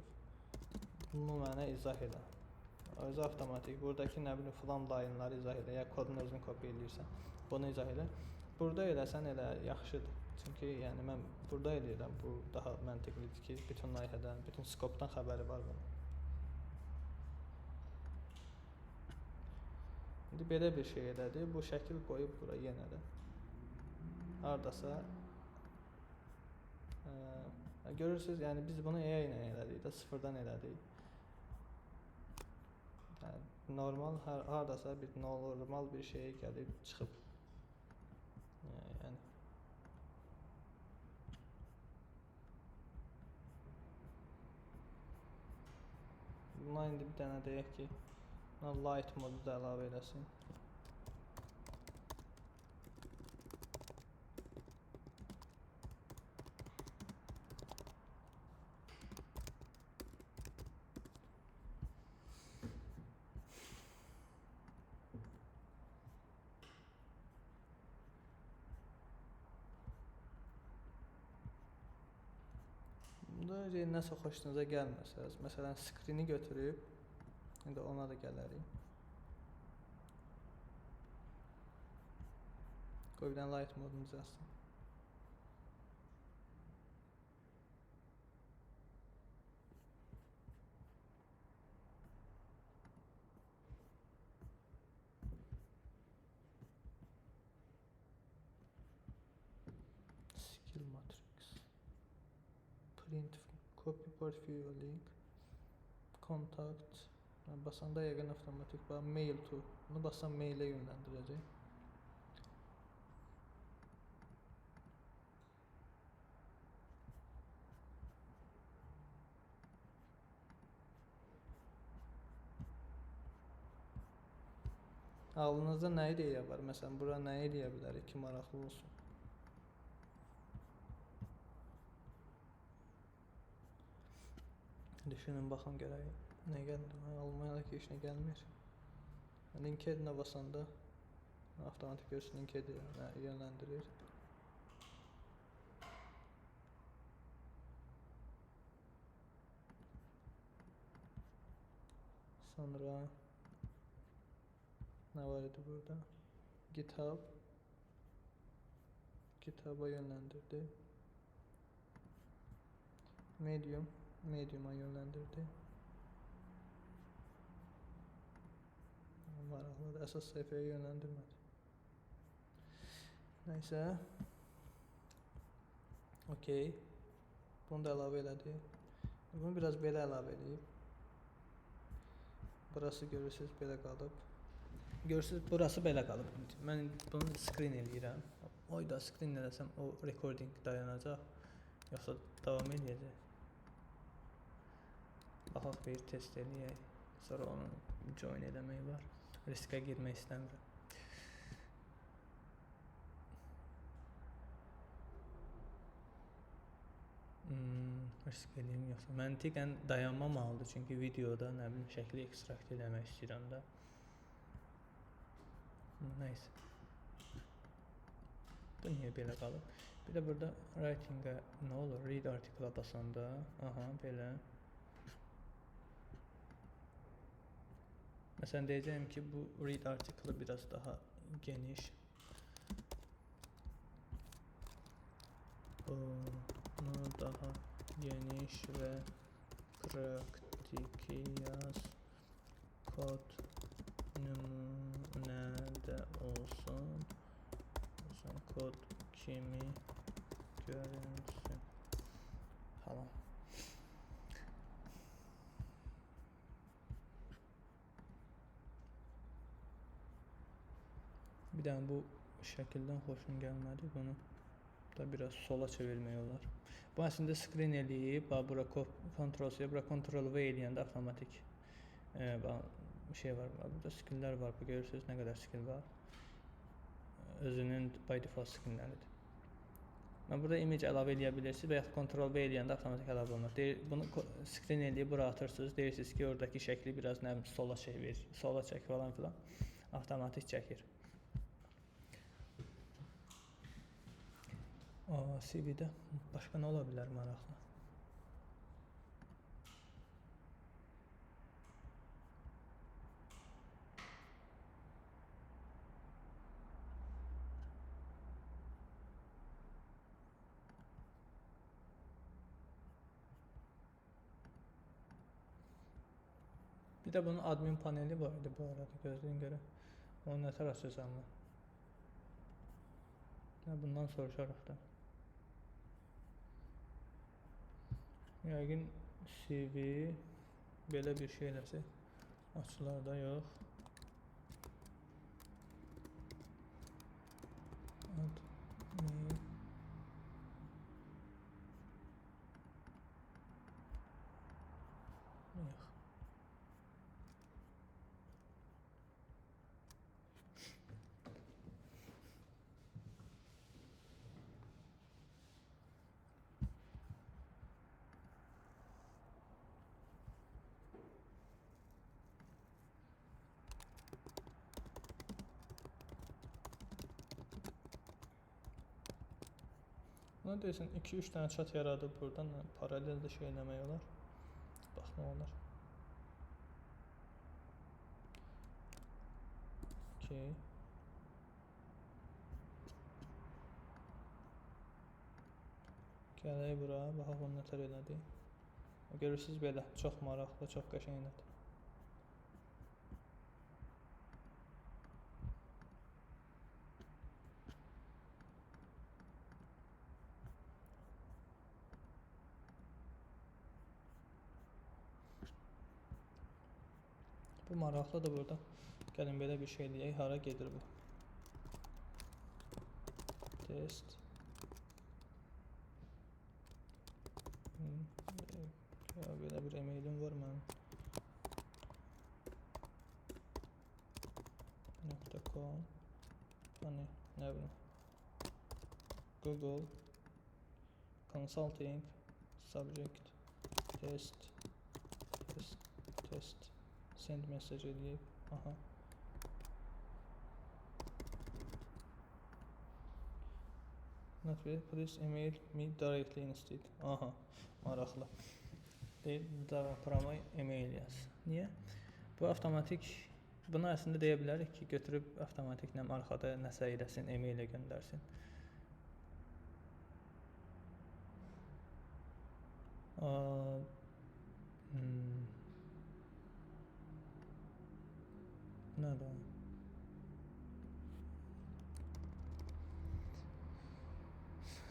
bunu mənə izah elə. Özü avtomatik buradakı nə bilim filan layinləri izah elə, ya kodun özünü copy edirsən, bunu izah elə. Burada eləsən elə yaxşıdır. Çünki yəni mən burada eləyirəm, bu daha məntiqlidir ki, bütün layihədən, bütün skopdan xəbəri var bunun. İndi belə bir şey elədi, bu şəkil qoyub bura yenə də. Hardasa görürsüz, yəni biz bunu AI ilə elədik də, sıfırdan elədik. Yəni normal hardasa bir normal bir şey gəlib çıxıb. Yəni buna indi bir dənə deyək ki, light modu da əlavə eləsin. Bunda nəsə xoşunuza gəlməsəz, məsələn screen-i götürüb, indi ona da gələrik. Qoy bir dənə light modunu düzəlsin. Skill matrix. Print, copy portfolio link, contact. Basanda yəqin avtomatik mail to. Bunu bassam mail-ə yönləndirəcək. Ağlınızda nə ideya var? Məsələn, bura nə eləyə bilərik ki, maraqlı olsun? Düşünün, baxın görək. Nə gəldi? Almaniyadakı işinə gəlmir. LinkedIn-ə basanda avtomatik görürsün LinkedIn-ə yönləndirir. Sonra nə var idi burada? GitHub. GitHub-a yönləndirdi. Medium'a yönləndirdi. Maraqlıdır. Əsas səhifəyə yönləndirmədi. Nəysə. Okey. Bunu da əlavə elədi. Bunu biraz belə əlavə edib. Burası görürsünüz belə qalıb. Görürsünüz burası belə qalıb. Mən bunu screen eləyirəm. Oyda screen eləsəm o recording dayanacaq. Yoxsa davam edəcək. Baxaq bir test eləyək. Sonra onu join eləmək var. Riskə girmək istəmirəm. Risk eləyim yoxsa. Məntiqən dayanmamalıdır. Çünki videoda nə bilim şəkli ekstrakt eləmək istəyirəm da. Nəysə. Bu niyə belə qalıb? Bir də burada writing-ə nə olur? Read article-a basanda. Aha, belə. Məsələn, deyəcəyim ki, bu read article biraz daha geniş. Bunu daha geniş və praktiki yaz. Kod nümunədə olsun. Məsələn, kod kimi görünsün. Tamam. Bir dənə bu şəkildən xoşum gəlmədi. Bunu da biraz sola çevirmək olar. Bu əslində screen eləyib. Bura Ctrl-C, bura Ctrl-V eləyəndə avtomatik şey var. Burada skilllər var. Görürsünüz nə qədər skill var. Özünün by default skillləridir. Burada image əlavə edə bilirsiniz və ya Ctrl V eləyəndə avtomatik əlavə olunur. Bunu screen eləyib bura atırsınız. Deyirsiniz ki, oradakı şəkli biraz nə bilim sola çevir, sola çək falan filan. Avtomatik çəkir. CV-də başqa nə ola bilər maraqlı? Bir də bunun admin paneli var idi bu arada, gözləyin görə. Onu nə tərəf açacağım mən? Bundan soruşarıq da. Yəqin CV belə bir şey eləsə açılar da yox. Admin. Yox. Buna deyirsən 2-3 dənə chat yaradıb buradan paralel də şey eləmək olar. Baxmaq olar. Okay. Gələk bura, baxaq onu nətər elədi. Görürsünüz belə, çox maraqlı, çox qəşəngdir. Bu maraqlıdır burada. Gəlin belə bir şey deyək, hara gedir bu? Test. Ya belə bir emailim var mənim. .com. Hani nə bilim. Google Consulting Subject Test Send message eləyib. Aha. Not really, please email me directly instead. Aha, maraqlı. Deyil, davamı email yaz. Niyə? Bu avtomatik, bunu əslində deyə bilərik ki, götürüb avtomatiklə arxada nəsə eləsin, email-ə göndərsin. Nədir?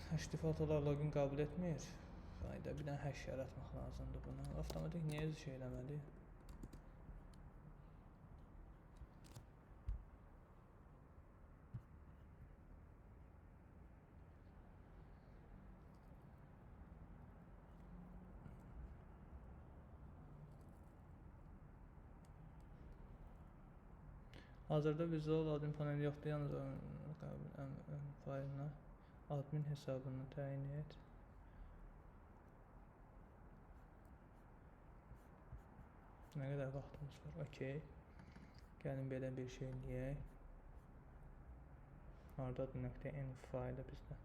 Hash default olaraq login qəbul etmir. Qayda bir dənə hash yaratmaq lazımdır buna. Avtomatik niyə öz şey eləmədi? Hazırda Visual admin paneli yoxdur, yalnız fayılına admin hesabını təyin et. Nə qədər vaxtımız var? Okey. Gəlin belə bir şey eləyək. Hardadır .n faylı bizdə?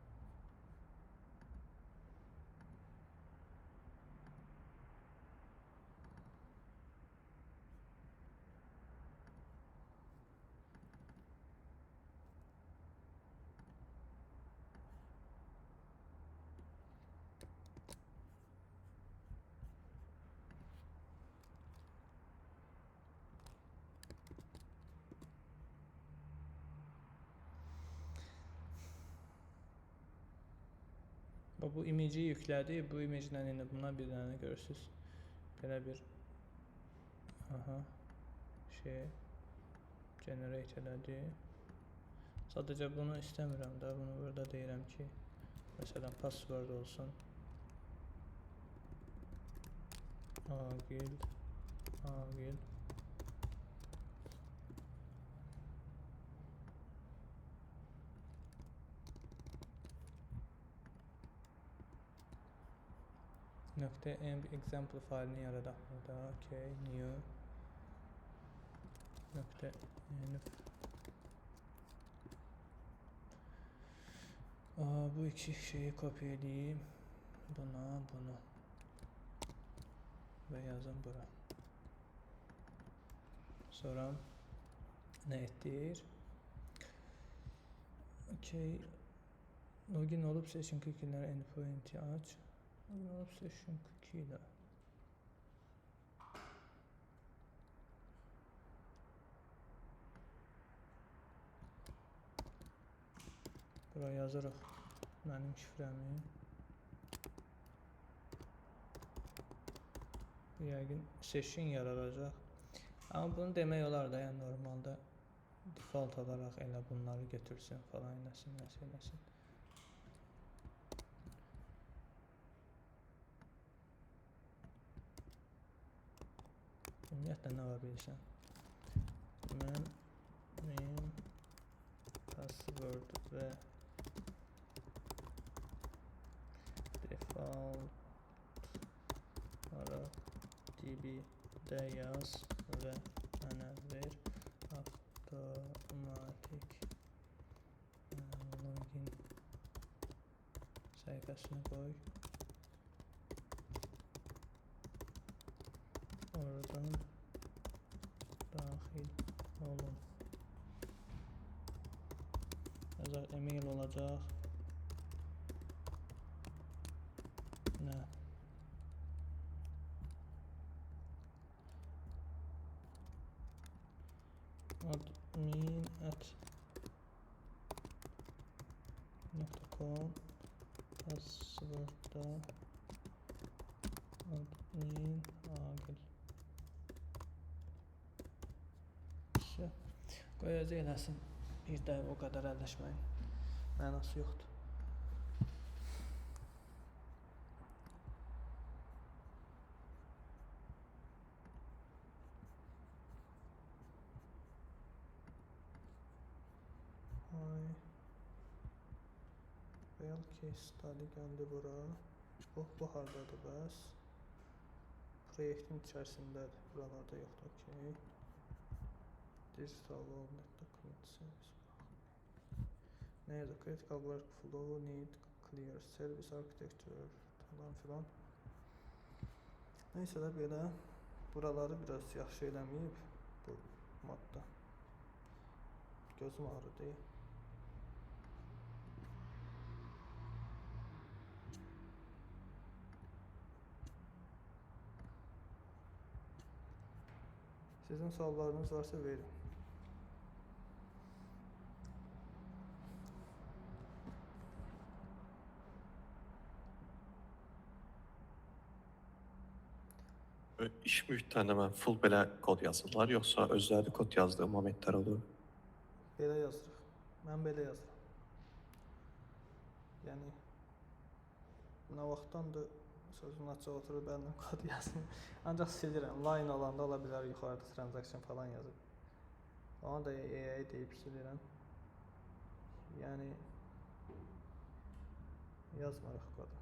Bu imeci yüklədi. Bu imeclə indi buna bir dənə görürsünüz. Belə bir şey generate elədi. Sadəcə bunu istəmirəm də. Bunu burada deyirəm ki, məsələn password olsun. Agil. .env example failini yaradaq burada. Okay, new .env. Bu iki şeyi kopya edeyim. Bunu ve yazın bura. Sonra ne ettir? Okay. Login olup session cookie'leri endpoint'i aç. Login olup session cookie'ler. Buraya yazarıq mənim şifrəmi. Bu yəqin session yaradacaq. Amma bunu demək olar da, yəni normalda default olaraq elə bunları götürsün falan, nəsin. Ümumiyyətlə nə var bilirsən? Mən password və default olaraq db-də yaz və mənə ver avtomatik login səhifəsini qoy. Oradan daxil olun. Yazar email olacaq. Nə? admin@.com passwordda admin agil. Qoyacaq eləsin. Bir də o qədər əlləşməyin mənası yoxdur. Real case study gəldi bura. Bu hardadır bəs? Proyektin içərisindədir. Buralarda yoxdur. Okay. Digital Wallet Document Service. Ne yazık? Critical Workflow Need Clear Service Architecture falan filan. Neyse də belə buraları biraz yaxşı eləməyib bu modda. Gözüm ağrıdı. Sizin suallarınız varsa verin. İş mühitlərində mən full belə kod yazırlar, yoxsa özləri kod yazdığı momentlər olur? Belə yazırıq. Mən belə yazıram. Yəni nə vaxtdandır sözün açıq oturub bəndən kod yazım. Ancaq silirəm. Line olanda ola bilər yuxarıda transaction falan yazıb. Onu da AI deyib silirəm. Yəni yazmarıq kodu.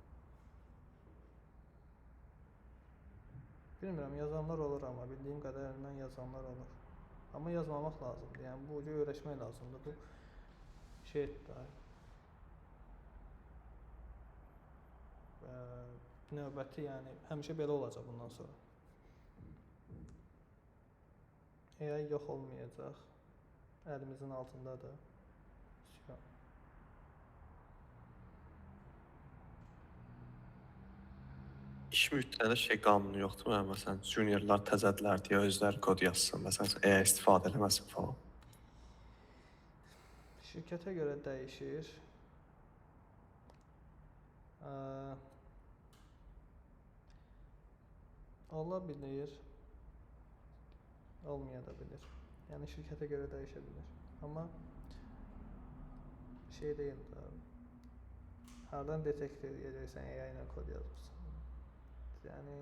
Bilmirəm, yazanlar olur amma bildiyim qədərilə yazanlar olur. Amma yazmamaq lazımdır. Yəni bu ucu öyrəşmək lazımdır. Bu şeydir. Növbəti, yəni həmişə belə olacaq bundan sonra. AI yox olmayacaq. Əlimizin altındadır. İş mühitlərində şey qanunu yoxdur. Məsələn, juniorlar təzədilər deyə özləri kod yazsın. Məsələn, AI istifadə eləməsin falan. Şirkətə görə dəyişir. Ola bilir. Olmaya da bilir. Yəni şirkətə görə dəyişə bilir. Amma şey deyil də. Hardan detekt edəcəksən AI ilə kod yazırsan. Yəni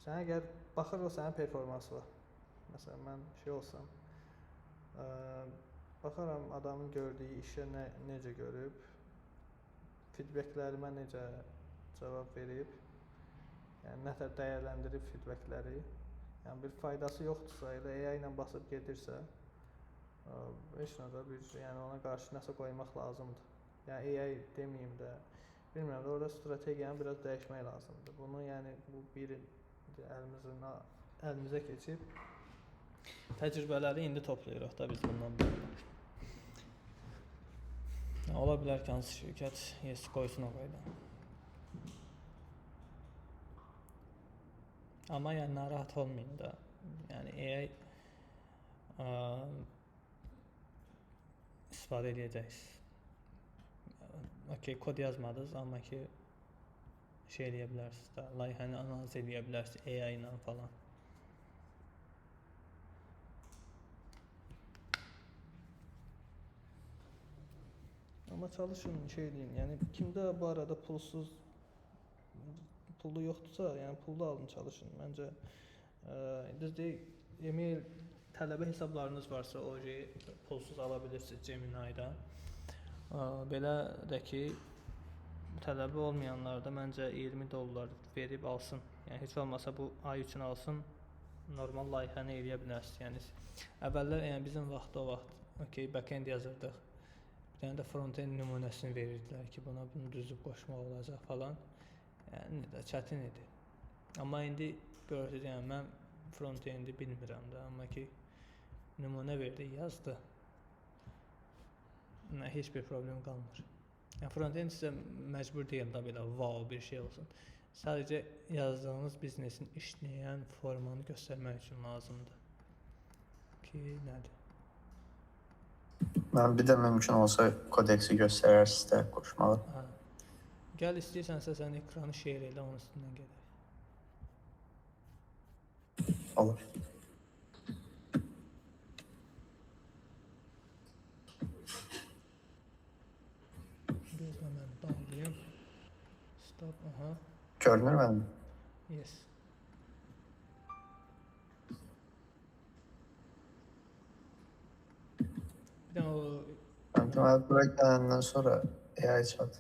sən əgər baxır o sənin performansı var. Məsələn mən şey olsam, baxaram adamın gördüyü işə necə görüb, feedbacklərimə necə cavab verib. Yəni nətər dəyərləndirib feedbackləri. Yəni bir faydası yoxdursa, elə AI ilə basıb gedirsə, heç nə də bir, yəni ona qarşı nəsə qoymaq lazımdır. Yəni AI deməyim də, bilmirəm, orada strategiyanı biraz dəyişmək lazımdır. Bunu yəni bu bir il əlimizə keçib təcrübələri indi toplayırıq da biz bundan belə. Ola bilər ki, hansı şirkət yes qoysun o qayda. Amma yəni narahat olmayın da. Yəni AI istifadə edəcəksiniz. Okay, kod yazmadınız, amma ki şey eləyə bilərsiniz də, layihəni analiz eləyə bilərsiniz AI ilə falan. Amma çalışın, şey deyin, yəni kimdə bu arada pulu yoxdursa, yəni pullu alın, çalışın. Məncə düzdür, e-mail tələbə hesablarınız varsa, o pulsuz ala bilirsiniz Gemini-dan. Belə də ki, tələbə olmayanlar da məncə $20 verib alsın. Yəni heç olmasa bu ay üçün alsın, normal layihəni eləyə bilərsiniz. Yəni əvvəllər, yəni bizim vaxtda o vaxt, okay, backend yazırdıq. Bir dənə də frontend nümunəsini verirdilər ki, bunu düzüb qoşmaq olacaq falan. Yəni də çətin idi. Amma indi görürsünüz, yəni mən frontendi bilmirəm də, amma ki nümunə verdi, yazdı. Heç bir problem qalmır. Yəni frontend sizə məcbur deyil da belə wow bir şey olsun. Sadəcə yazdığınız biznesin işləyən formanı göstərmək üçün lazımdır. Ki nədir? Mən bir də mümkün olsa kodeksi göstərərsiz də qoşmalı. Gəl istəyirsənsə sən ekranı share elə, onun üstündən gedək. Olur. Gözlə mən downlayım. Stop, aha. Görünür mənim? Yes. Bir də o Deməli, bura gələndən sonra AI chat.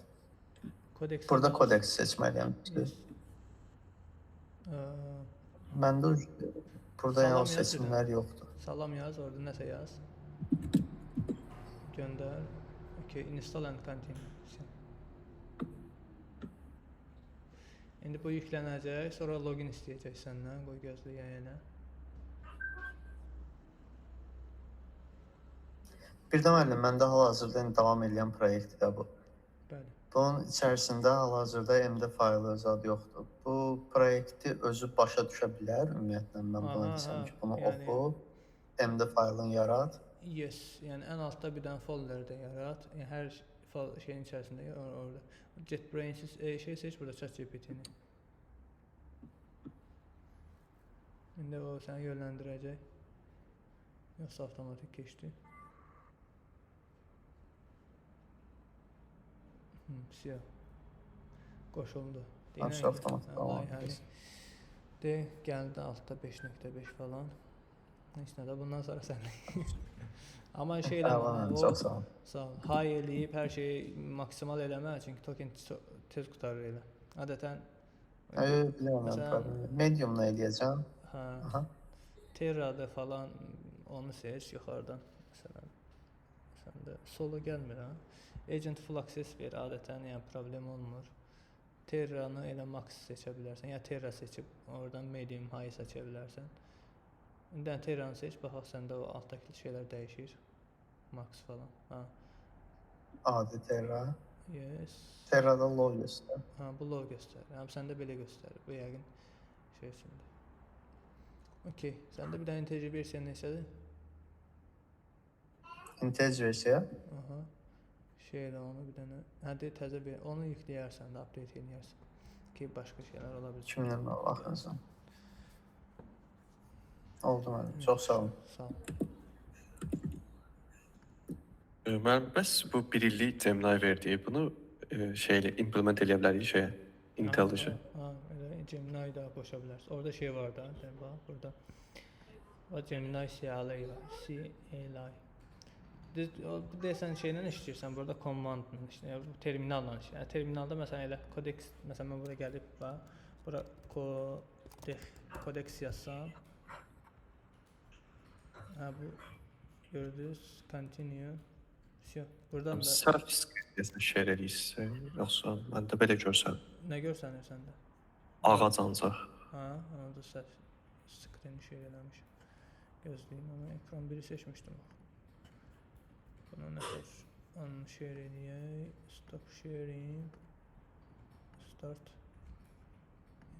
kodeks. Burada kodeks seçməliyəm. Yes. Məndə burada yəni o Salam yaz seçimlər yoxdur. Salam yaz, orada nəsə yaz. Göndər. Okay, install and continue. İndi bu yüklənəcək, sonra login istəyəcək səndən, qoy gözləyək yenə. Bir də müəllim, məndə hal-hazırda davam edən proyektdir bu. Bəli. Bunun içərisində hal-hazırda MD faylı zad yoxdur. Bu proyekti özü başa düşə bilər ümumiyyətlə. Mən buna desəm ki, bunu oxu, MD faylını yarat. Yes, yəni ən altda bir dənə folderdə yarat. Yəni hər şeyin içərisində orada. JetBrains şey seç burada ChatGPT-ni. İndi o səni yönləndirəcək. Yoxsa avtomatik keçdi. Siyah. Qoşuldu. Açı avtomatik layihəni. De, gəldi altda 5.5 falan. Heç nə də bundan sonra səndə. Amma şey eləmə, çox sağ ol. Sağ ol. High eləyib hər şeyi maksimal eləmə, çünki token tez qutarır elə. Adətən bilmirəm, mediumla eləyəcəm. Hə. Terra'da falan onu seç yuxarıdan. Məsələn, səndə solo gəlmir ha. Agent full access ver adətən, yəni problem olmur. Terra'nı elə max seçə bilərsən. Ya Terra seçib oradan medium high seçə bilərsən. İndi Terra'nı seç, baxaq səndə o altdakı şeylər dəyişir. Max falan. Ha. Adi Terra. Yes. Terra'da low göstər. Ha, bu low göstərir. Həm səndə belə göstərir. Bu yəqin şey üçündür. Okay, səndə bir dənə integer versiya neçədir? Integer versiya? Aha. Şeylə onu bir dənə, hə təzə bir, onu yükləyərsən də, update eləyərsən ki, başqa şeylər ola bilər. Kimlə baxırsan? Oldu mənim, çox sağ olun. Sağ ol. Mən bəs bu 1 illik Gemini verdiyi bunu şeylə implement eləyə bilərik şeyə, IntelliJ-ə. Elə Gemini də qoşa bilərsən. Orada şey var da, bax, burada. O Gemini CLI var, CLI. Desən şeylə işləyirsən, burada commandla işləyir, terminalla işləyir. Terminalda məsələn elə kodeks, məsələn mən bura gəlib bax, bura kodeks yazsam. Ha bu gördünüz. Continue. Все. Buradan da Self-script desən şeir eləyirsən, yoxsa mən də belə görsəm, nə görsənir səndə? ağac ancaq. Ha, onu da səhv screen share eləmişəm. Gözləyim, amma ekran 1-i seçmişdim. Bunu nə tür? Onu share eləyək. Stop sharing. Start.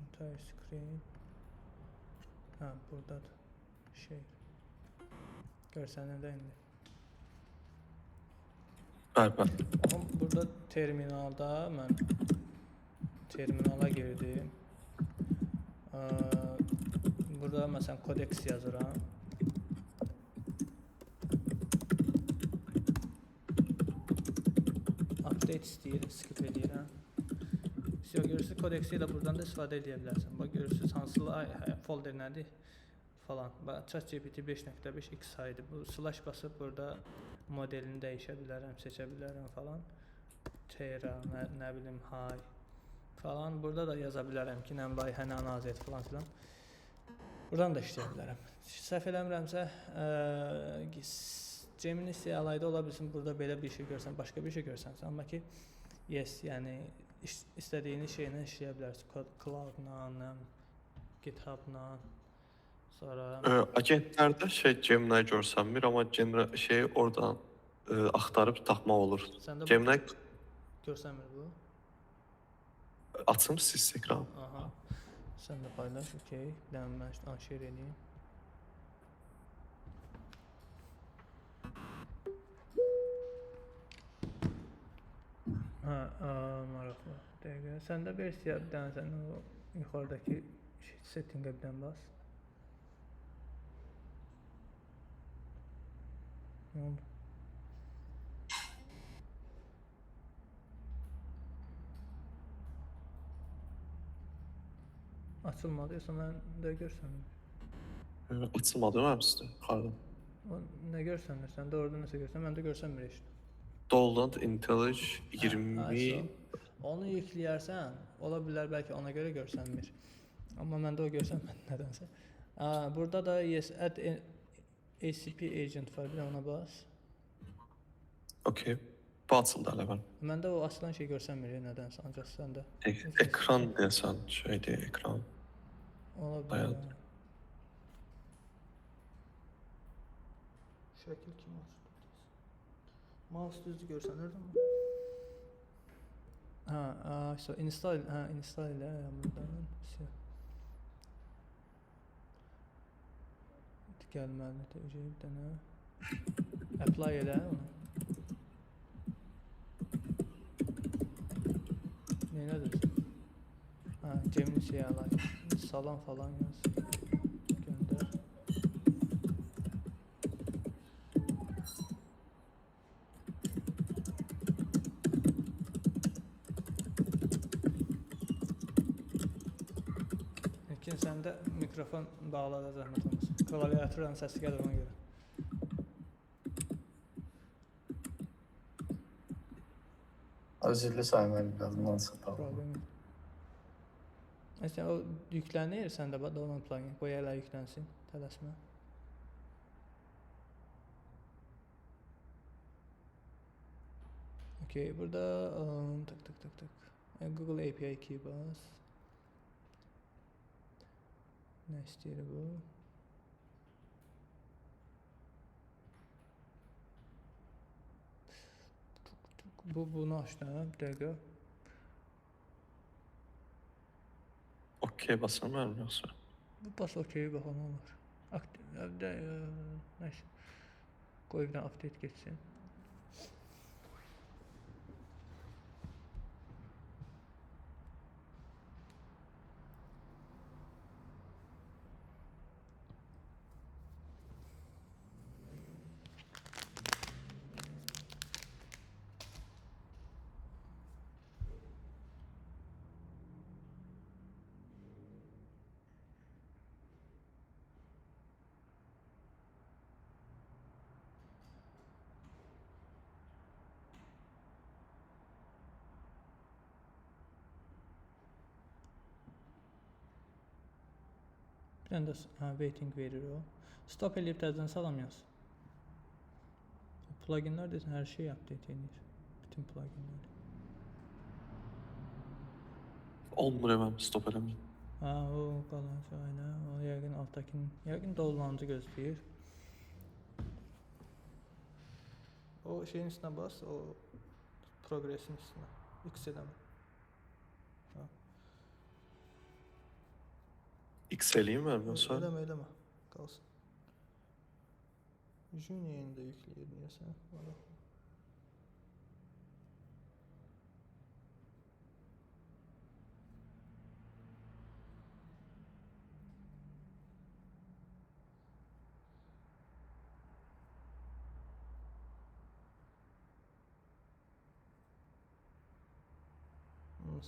Entire screen. Ha, buradadır. Share. Görsənir də indi. Bəli. Burada terminalda mən terminala girdim. Burada məsələn kodeks yazıram. Update istəyir, skip edirəm. Siz görürsünüz kodeksi ilə buradan da istifadə edə bilərsən. Bax görürsünüz hansı folder nədir falan. Bax ChatGPT 5.5 X idi. Bu slash basıb burada modelini dəyişə bilərəm, seçə bilərəm falan. Tera, nə bilim, hay falan. Burada da yaza bilərəm ki, nəm layihəni analiz et falan filan. Buradan da işləyə bilərəm. Səhv eləmirəmsə, Gemini CLI-də ola bilsin, burada belə bir şey görsən, başqa bir şey görsənsə, amma ki, yes, yəni istədiyiniz şeylə işləyə bilərsiniz. Cloud-la, GitHub-la, sonra Agentlərdə Gemini görsənmir, amma oradan axtarıb tapmaq olur. Gemini görsənmir bu. Açım siz ekran. Aha. Sən də paylaş, okey. Bir dənə mən share edeyim. Maraqlı. Dəqiqə. Sən də versiya bir dənə sən o yuxarıdakı settingə bir dənə bas. Nə oldu? Açılmadı, yoxsa mən də görsənmir. Açılmadı mı hamısı? Yuxarıdan. Nə görsənmir? Sən də orada nəsə görsən, mən də görsənmir heç. Download IntelliJ 20. Onu yükləyərsən, ola bilər bəlkə ona görə görsənmir. Amma məndə o görsənmədi nədənsə. Burada da yes, add ACP agent var, bir ona bas. Okey. Bu açıldı hələ mən. Məndə o açılan şey görsənmir nədənsə, ancaq səndə. Ekran desən, ekran. Ola bilər. Şəkil kim olsun? Mouse düzdür görsənir mi? So install elə buradan. Gəlməlidir, bir dənə. Apply elə onu. Neynədir? Gemini CLI. Salam falan yaz. Göndər. Səndə mikrofon bağladı, zəhmət olmasın. Klaviaturanın səsi gəlir ona görə. Zilli saymayı lazım, nasıl Problem yox. Məsələn, o yüklənir, səndə bax, download plugin. Qoy elə yüklənsin, tələsmə. Okey, burada Google API key bas. Nə istəyir bu? Bunu açdı, bir dəqiqə. Okey basam mən yoxsa? Bu bas okey, bax ona olur. Nəysə. Qoy bir dənə update geçsin. Bir dənə də waiting verir o. Stop eləyib təzədən salam yaz. Pluginlər desən hər şeyi update edir. Bütün pluginləri. Olmur hemen stop eləməyim. Ha, o qalınca aynen. O yəqin altdakinin, yəqin dolanıcı gözləyir. O şeyin üstünə bas, o progressin üstünə. X eləmə. Ha. X eləyim mən yoxsa? Eləmə. Qalsın. Junior'ını da yükləyir niyəsə. Valla.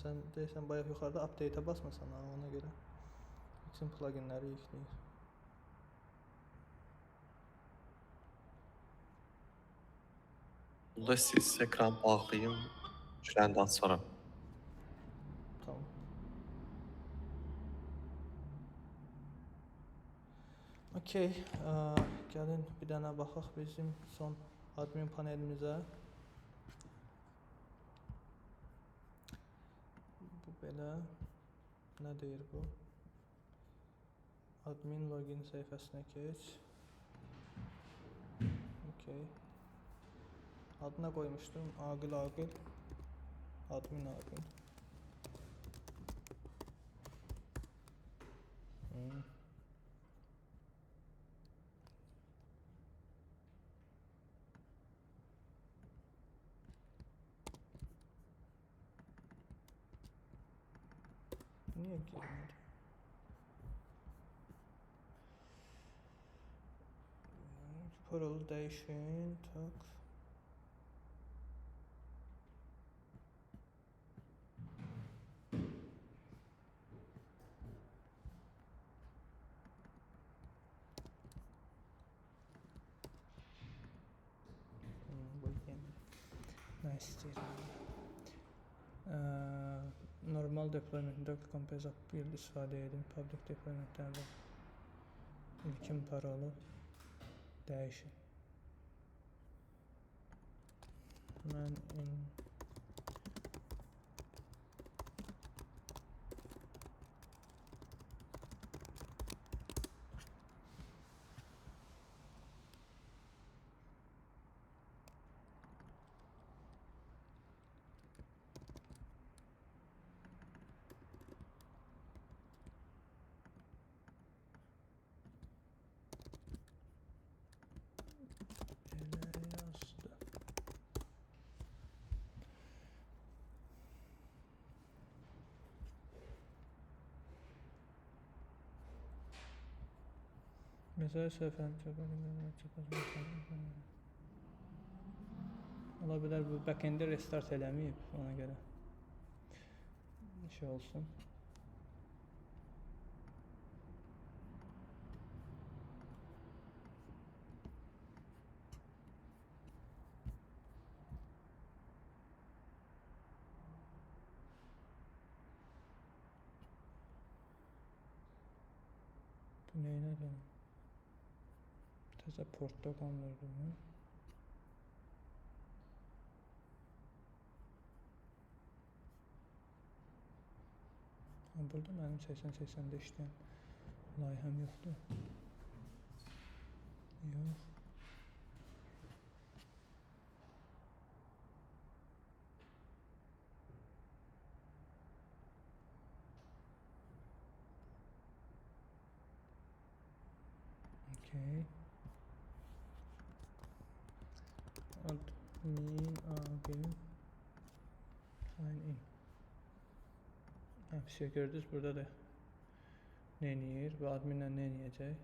Sen deyirsən bayaq yuxarıda update'ə basmasan ha, ona görə. Bütün pluginləri yükləyir. Bunda siz ekran bağlayayım, şüləndə açaram. Tamam. Okey, gəlin bir dənə baxaq bizim son admin panelimizə. Bu belə, nə deyir bu? Admin login səhifəsinə keç. Okey. Adına qoymuşdum, Aqil. Admin Aqil. Niye girmedi? Parolu değişin, tak. Bu yeni. Ne istiyorum? Normal deployment'da Compose build istifadə edin. Public deployment'lərdə ilkin parolu dəyişin. Mən mesela səhifənin ola bilər bu backend'i restart eləməyib, ona görə şey olsun. Bu neyinə dönüm? Təzə portda qandırdım. Burada mənim 80-80'də işləyən layihəm yoxdur. Yox. Okay. Admin Aqil sign in. Bir şey gördünüz, burada da neyiniyir? Bu adminlə neyniyəcək?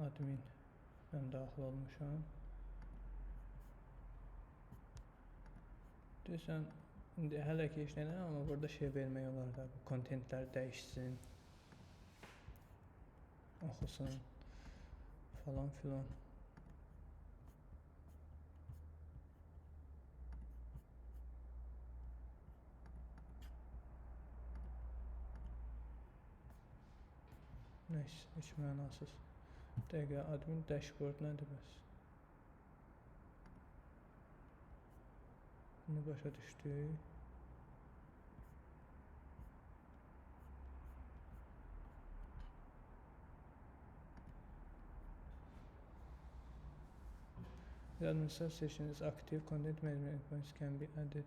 Admin mən daxil olmuşam. Deyirsən, indi hələ ki işləyən, amma burada şey vermək olar da, bu kontentlər dəyişsin, oxusun falan filan. Neyse, heç mənasız. Dəqiqə, admin dashboard nədir bəs? Bunu başa düşdük. Administrative session is active. Content management points can be added.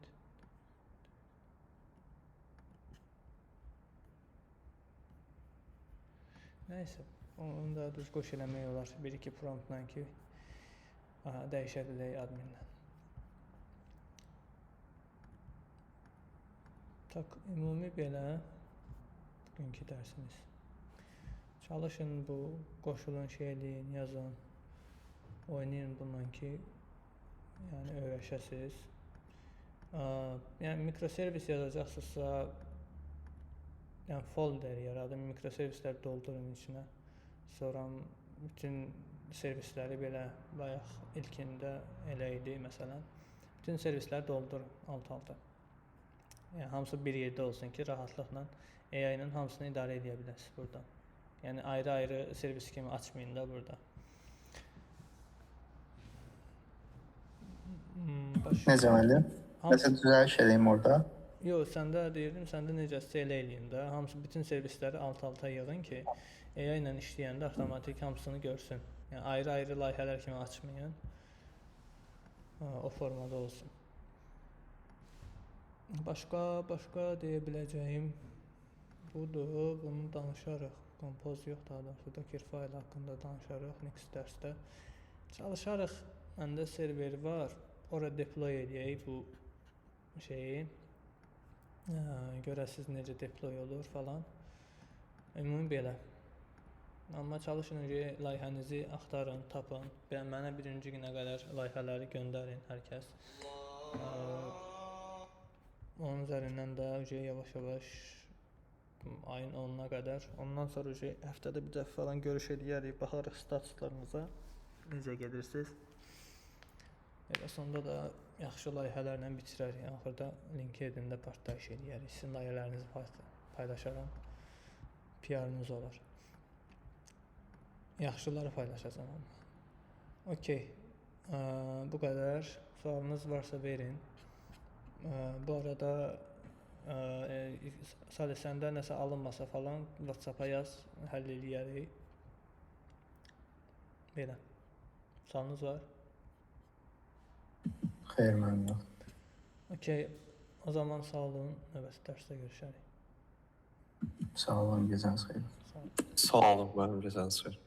Nəysə, onu da düz qoş eləmək olar. 1-2 promptla ki, dəyişə bilək adminlə. Tak, ümumi belə bugünkü dərsimiz. Çalışın bu, qoşulun, şey eləyin, yazın. Oynayın bundan ki, yəni öyrəşəsiz. Yəni mikroservis yazacaqsınızsa, yəni folder yaradın, mikroservislər doldurun içinə. Sonra bütün servisləri belə bayaq ilkində elə idi məsələn. Bütün servisləri doldurun alt-alta. Yəni hamısı bir yerdə olsun ki, rahatlıqla AI-nın hamısını idarə edə biləsiniz burada. Yəni ayrı-ayrı servis kimi açmayın da burada. Necə müəllim? Məsələn, düzəliş eləyim orada. Yox, səndə deyirdim, səndə necəsə elə eləyin də. Hamısı bütün servisləri alt-alta yığın ki, AI ilə işləyəndə avtomatik hamısını görsün. Yəni ayrı-ayrı layihələr kimi açmayın. O formada olsun. Başqa deyə biləcəyim budur. Bunu danışarıq. Compose yox, daha doğrusu Docker fayl haqqında danışarıq next dərsdə. Çalışarıq. Məndə server var. Ora deploy edək bu şeyi. Görəsiz necə deploy olur falan. Ümumi belə. Amma çalışın ki, layihənizi axtarın, tapın. Mənə birinci günə qədər layihələri göndərin hər kəs. Onun üzərindən də yavaş-yavaş ayın 10-una qədər. Ondan sonra həftədə bir dəfə falan görüş edərik, baxarıq statuslarınıza. Necə gedirsiniz? Elə sonda da yaxşı layihələrlə bitirərik. Axırda LinkedIn-də partlayış edərik. Sizin layihələrinizi paylaşaram. PR-ınız olar. Yaxşıları paylaşacağam amma. Okey. Bu qədər. Sualınız varsa verin. Bu arada Salih səndə nəsə alınmasa falan WhatsApp-a yaz, həll eləyərik. Belə. Sualınız var? Xeyr, mənim yox. Okey. O zaman sağ olun. Növbəti dərsdə görüşərik. Sağ olun, gecəniz xeyir. Sağ olun, mənim gecəniz xeyir.